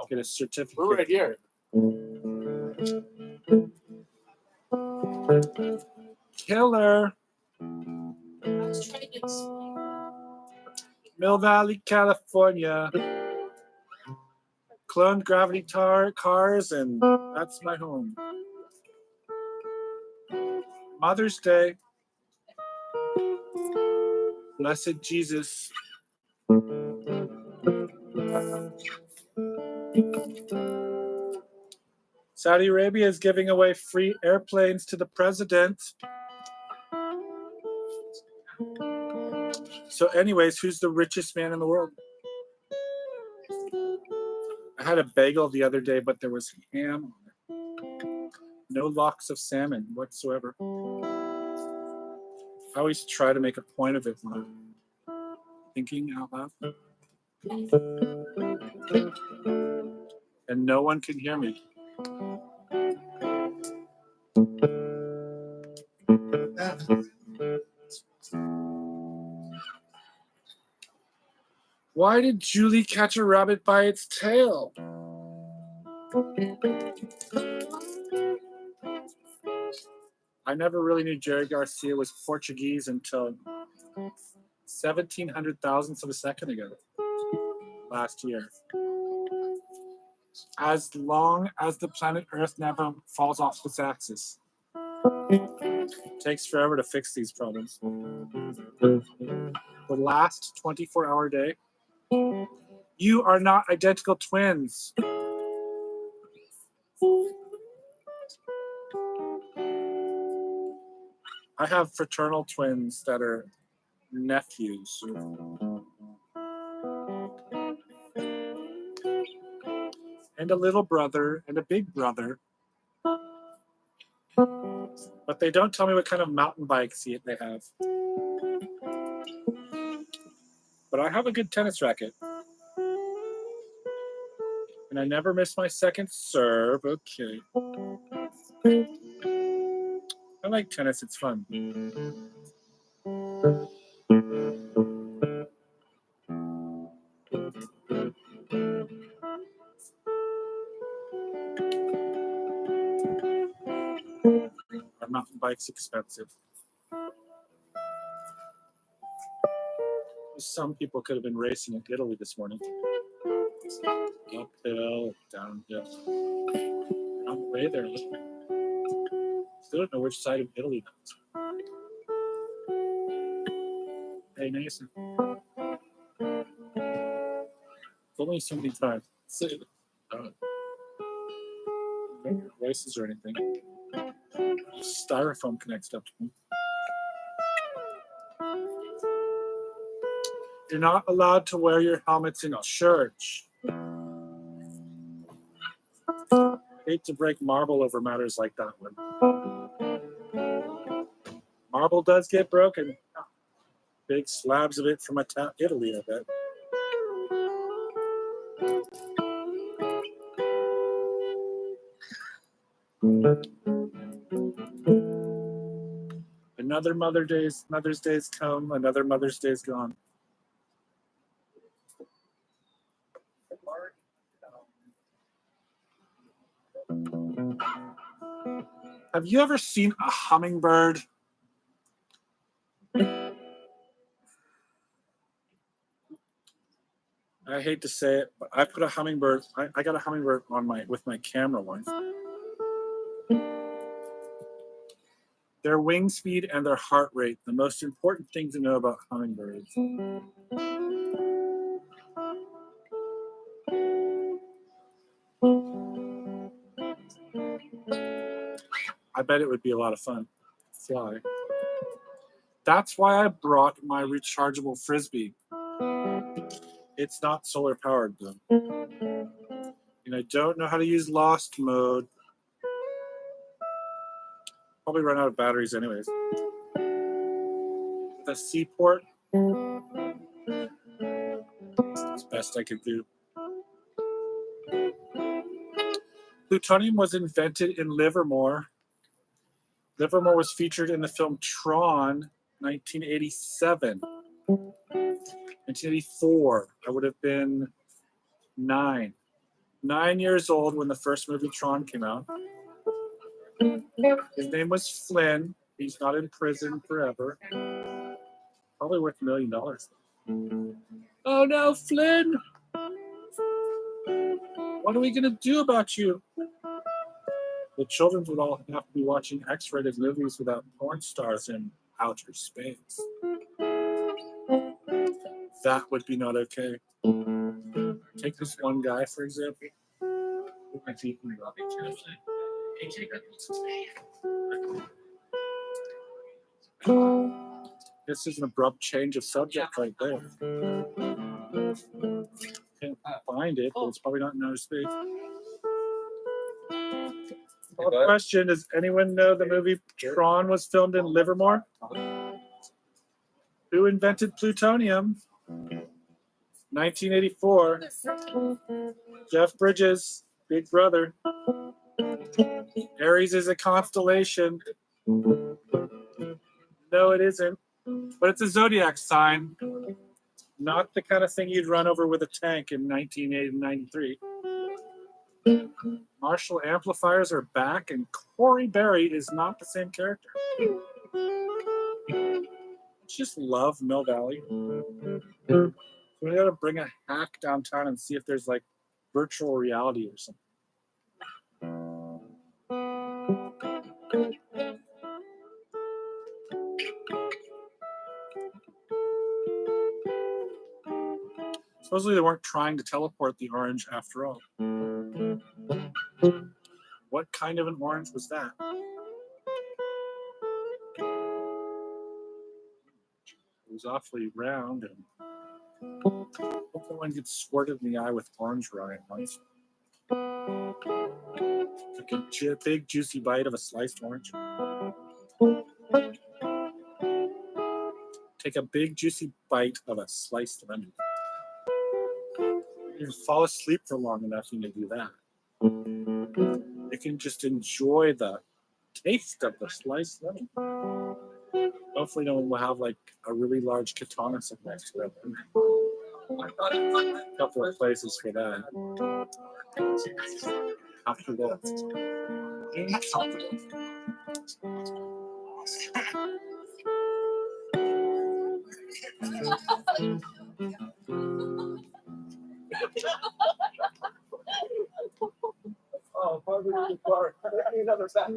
get a certificate. We're right here. Killer. Mill Valley, California. Cloned gravity cars, and that's my home. Mother's Day. Blessed Jesus. Saudi Arabia is giving away free airplanes to the president. So anyways, who's the richest man in the world? I had a bagel the other day, but there was ham on it. No locks of salmon whatsoever. I always try to make a point of it when I'm thinking out loud. And no one can hear me. Why did Julie catch a rabbit by its tail? I never really knew Jerry Garcia was Portuguese until 1700 thousandths of a second ago, last year. As long as the planet Earth never falls off its axis. It takes forever to fix these problems. The last 24-hour day. You are not identical twins. I have fraternal twins that are nephews. And a little brother and a big brother. But they don't tell me what kind of mountain bikes they have. But I have a good tennis racket. And I never miss my second serve. Okay. I like tennis, it's fun. bike's expensive. Some people could have been racing in Italy this morning. Uphill, downhill. On the way there, still don't know which side of Italy that's. Hey, Nathan. It's only so many times. No voices or anything. Styrofoam connects up to me. You're not allowed to wear your helmets in church. I hate to break marble over matters like that one. Marble does get broken. Big slabs of it from Italy, I bet. Another Mother's Day's come, another Mother's Day's gone. Have you ever seen a hummingbird? I hate to say it, but I put a hummingbird. I got a hummingbird on with my camera once. Their wing speed and their heart rate, the most important thing to know about hummingbirds. I bet it would be a lot of fun to fly. That's why I brought my rechargeable Frisbee. It's not solar powered though. And I don't know how to use lost mode. Probably run out of batteries anyways. The seaport. It's best I could do. Plutonium was invented in Livermore. Livermore was featured in the film Tron, 1987. 1984. I would have been 9 years old when the first movie Tron came out. His name was Flynn. He's not in prison forever. Probably worth $1 million. Oh no, Flynn! What are we gonna do about you? The children would all have to be watching X-rated movies without porn stars in outer space. That would be not okay. Take this one guy, for example. This is an abrupt change of subject right there. Can't find it, but it's probably not in outer space. Question, does anyone know the movie Tron was filmed in Livermore? Who invented plutonium? 1984. Jeff Bridges, Big Brother. Aries is a constellation. No, it isn't. But it's a zodiac sign. Not the kind of thing you'd run over with a tank in 1993. Marshall amplifiers are back, and Corey Berry is not the same character. Just love Mill Valley. So we gotta bring a hack downtown and see if there's like virtual reality or something. Supposedly they weren't trying to teleport the orange after all. What kind of an orange was that? It was awfully round, and hopefully one gets squirted in the eye with orange rind once. Took a big juicy bite of a sliced orange. Take a big juicy bite of a sliced lemon. You fall asleep for long enough when you do that. You can just enjoy the taste of the sliced lemon. Hopefully no one will have like a really large katana sit next to it. A couple of places for that. After that. Oh, probably the car. I need another bag.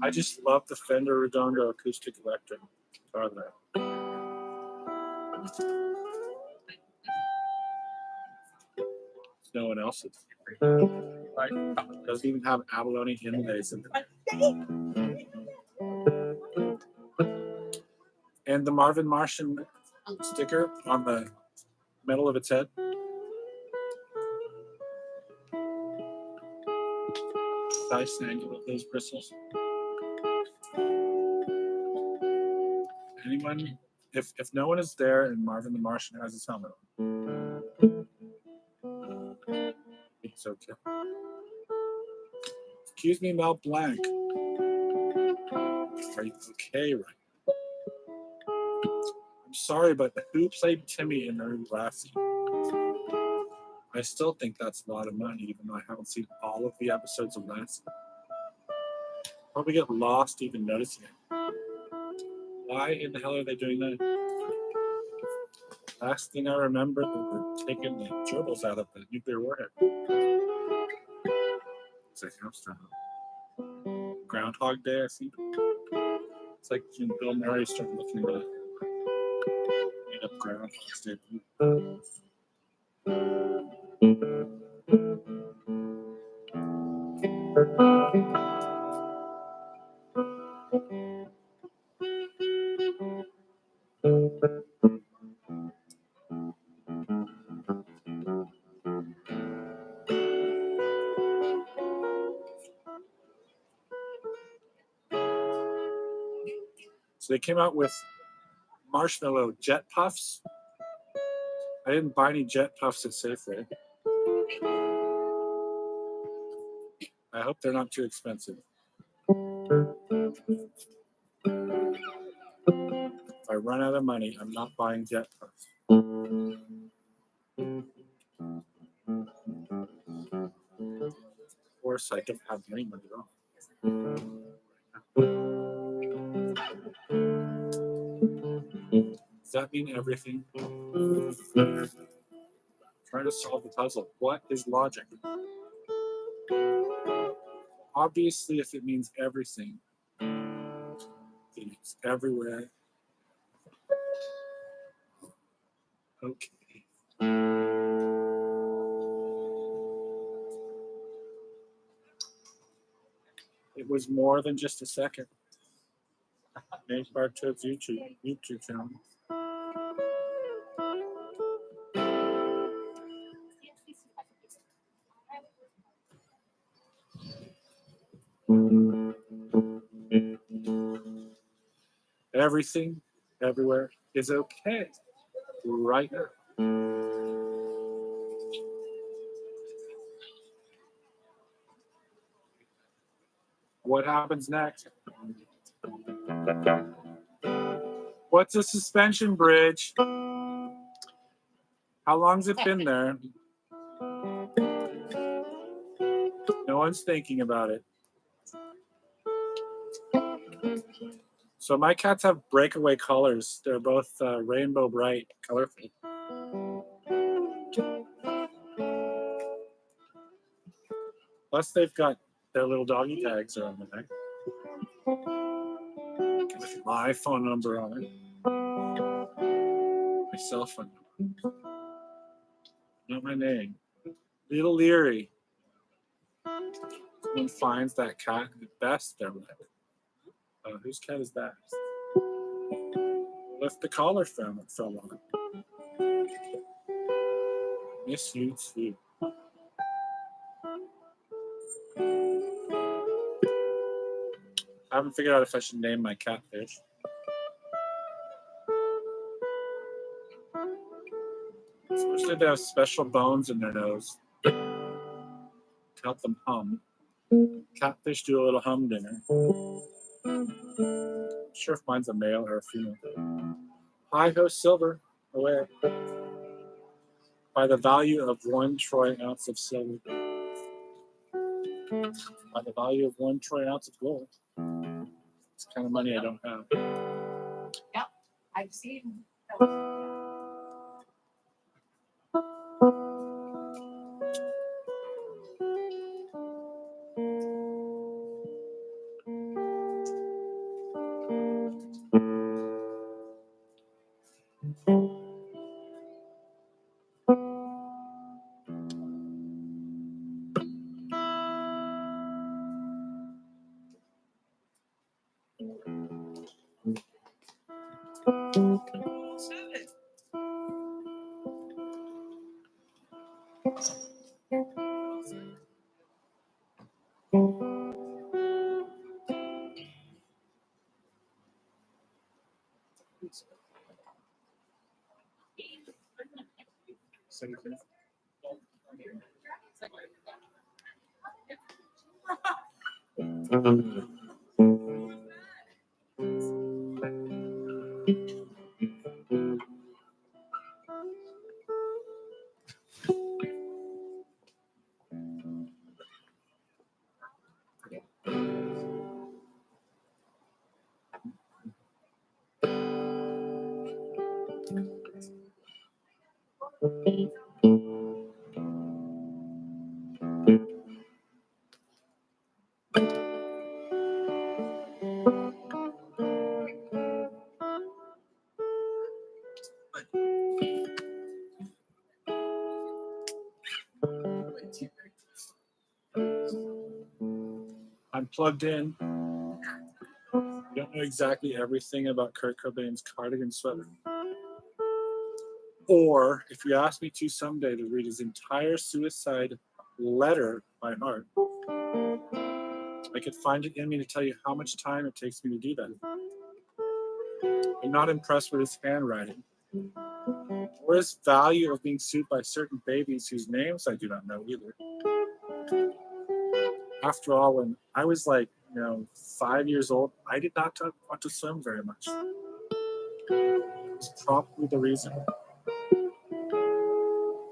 I just love the Fender Redondo acoustic electric guitar there. No one else's. Like, doesn't even have abalone inlays in it. And the Marvin Martian sticker on the metal of its head. Nice angle with those bristles. Anyone, if no one is there and Marvin the Martian has his helmet on, it's okay. Excuse me, Mel Blanc. Are you okay right now? I'm sorry, but who played Timmy in the last scene? I still think that's a lot of money, even though I haven't seen all of the episodes of last season. Probably get lost even noticing it. Why in the hell are they doing that? Last thing I remember, they were taking the gerbils out of the nuclear warhead. It's like house time. Groundhog Day, I see. It's like when Bill Murray started looking at made up Groundhog Day. So they came out with marshmallow jet puffs. I didn't buy any jet puffs at Safeway. I hope they're not too expensive. If I run out of money, I'm not buying jet puffs. Of course, I don't have any money at all. Does that mean everything? Trying to solve the puzzle. What is logic? Obviously, if it means everything, it's everywhere. Okay. It was more than just a second. Nate Barteau's YouTube channel. Everything, everywhere is okay right now. What happens next? What's a suspension bridge? How long's it been there? No one's thinking about it. So my cats have breakaway colors. They're both rainbow bright, colorful. Plus they've got their little doggy tags around the neck. With my phone number on it. My cell phone number. Not my name. Little Leary. Someone finds that cat, the best they're like. Whose cat is that? Lift the collar from it fell on. Miss you too. I haven't figured out if I should name my catfish. Usually they have special bones in their nose to help them hum. Catfish do a little hum dinner. Not sure if mine's a male or a female. Hi ho silver, away. By the value of 1 troy ounce of silver. By the value of 1 troy ounce of gold. It's the kind of money I don't have. Yep, I've seen. I'm plugged in. I don't know exactly everything about Kurt Cobain's cardigan sweater. Or if you ask me to someday to read his entire suicide letter by heart, I could find it in me to tell you how much time it takes me to do that. I'm not impressed with his handwriting or his value of being sued by certain babies whose names I do not know either. After all, when I was 5 years old, I did not want to swim very much. It's probably the reason.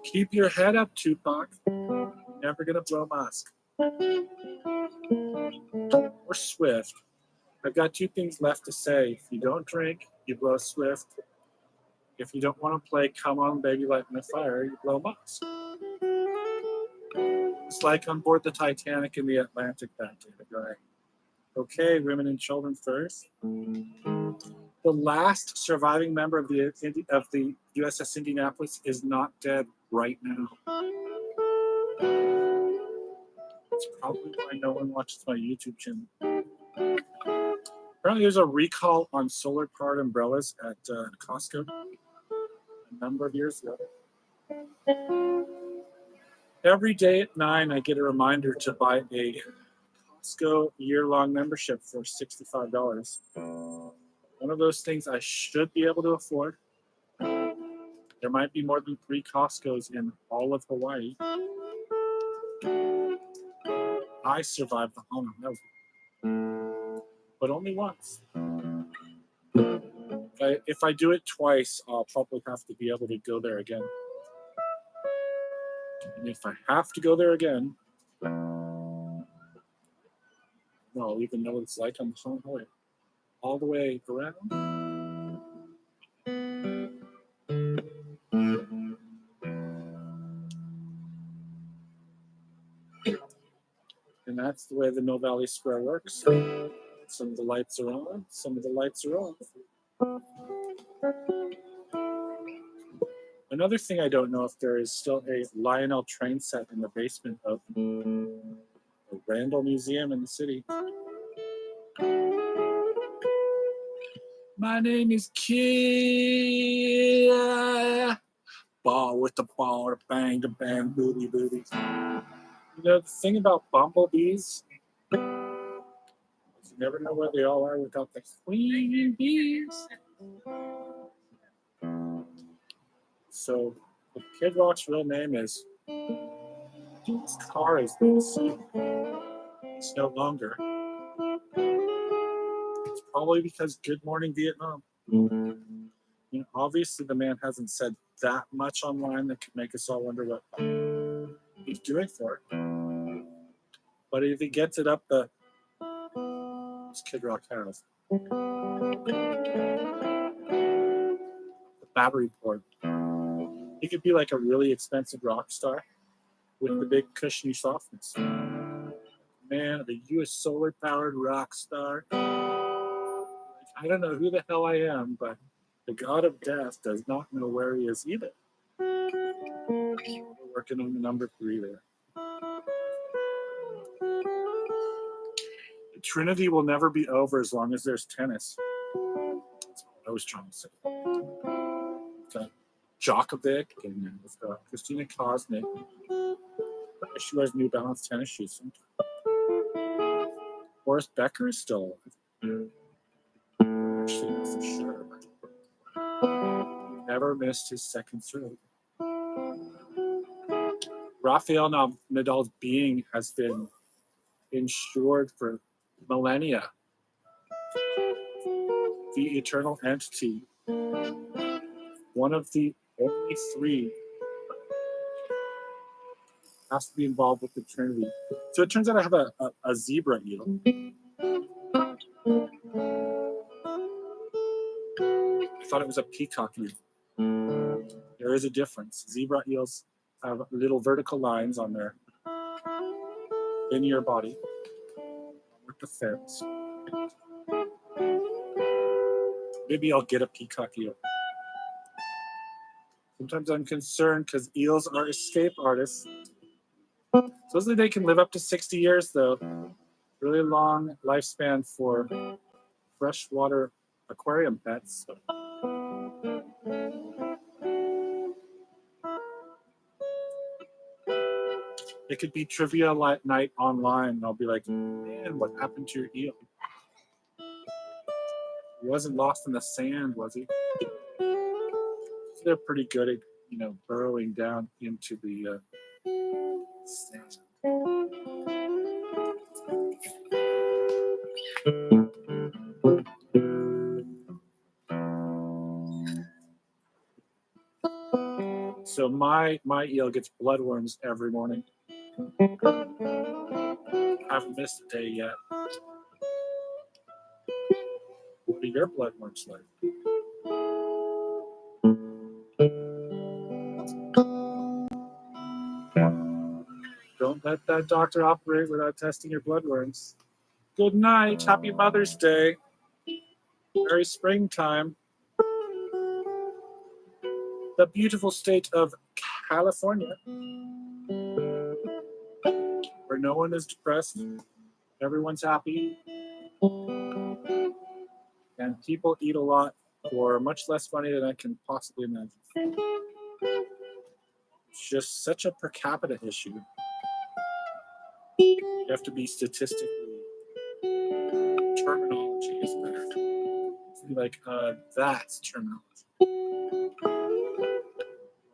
Keep your head up, Tupac. You're never gonna blow Musk. Or Swift. I've got 2 things left to say. If you don't drink, you blow Swift. If you don't want to play Come On Baby Light My Fire, you blow Musk. It's like on board the Titanic in the Atlantic that day. The guy, okay, women and children first. The last surviving member of the USS Indianapolis is not dead right now. That's probably why no one watches my YouTube channel. Apparently there's a recall on solar-powered umbrellas at Costco a number of years ago. Every day at 9, I get a reminder to buy a Costco year-long membership for $65. One of those things I should be able to afford. There might be more than 3 Costcos in all of Hawaii. I survived the Honolulu, but only once. If I do it twice, I'll probably have to be able to go there again. And if I have to go there again, I'll even know what it's like on the Honolulu. All the way around. And that's the way the Mill Valley Square works. Some of the lights are on, some of the lights are off. Another thing I don't know if there is still a Lionel train set in the basement of the Randall Museum in the city. My name is Kid. Ball with the ball, the bang, the bang, booty, booty. You know, the thing about bumblebees, you never know where they all are without the queen bees. So Kid Rock's real name is, his car is this. It's no longer. It's probably because Good Morning Vietnam. Obviously the man hasn't said that much online that could make us all wonder what he's doing for it. But if he gets it up the Kid Rock has the battery port. He could be like a really expensive rock star with the big cushiony softness. Man, are you a solar powered rock star? I don't know who the hell I am, but the god of death does not know where he is either. We're working on the number 3 there. The Trinity will never be over as long as there's tennis. That's what I was trying to say. Got Djokovic and we've got Christina Kosnick. She wears New Balance tennis shoes sometimes. Boris Becker is still alive. Actually, not for sure, but never missed his second serve. Rafael Nadal's being has been ensured for millennia. The eternal entity, one of the only 3, has to be involved with the Trinity. So it turns out I have a zebra eel. I thought it was a peacock eel. There is a difference. Zebra eels have little vertical lines on their linear body with the fins. Maybe I'll get a peacock eel. Sometimes I'm concerned because eels are escape artists. Supposedly they can live up to 60 years though. Really long lifespan for freshwater aquarium pets. It could be trivia night online and I'll be like, man, what happened to your eel? He wasn't lost in the sand, was he? They're pretty good at, burrowing down into the sand. So my eel gets bloodworms every morning. I haven't missed a day yet. What are your bloodworms like? Don't let that doctor operate without testing your bloodworms. Good night. Happy Mother's Day. Merry springtime. The beautiful state of California, where no one is depressed, everyone's happy, and people eat a lot for much less money than I can possibly imagine. It's just such a per capita issue. You have to be statistically, terminology is better. It's like, that's terminology.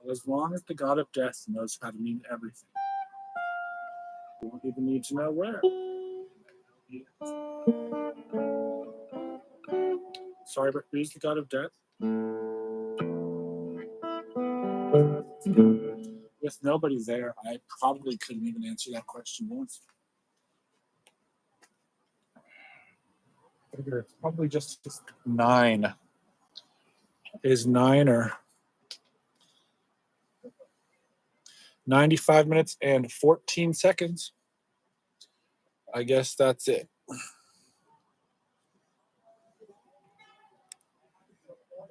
Well, as long as the god of death knows how to mean everything, you won't even need to know where. Sorry, but who's the god of death? With nobody there, I probably couldn't even answer that question once. It's probably just 9. Is 9 or 95 minutes and 14 seconds. I guess that's it.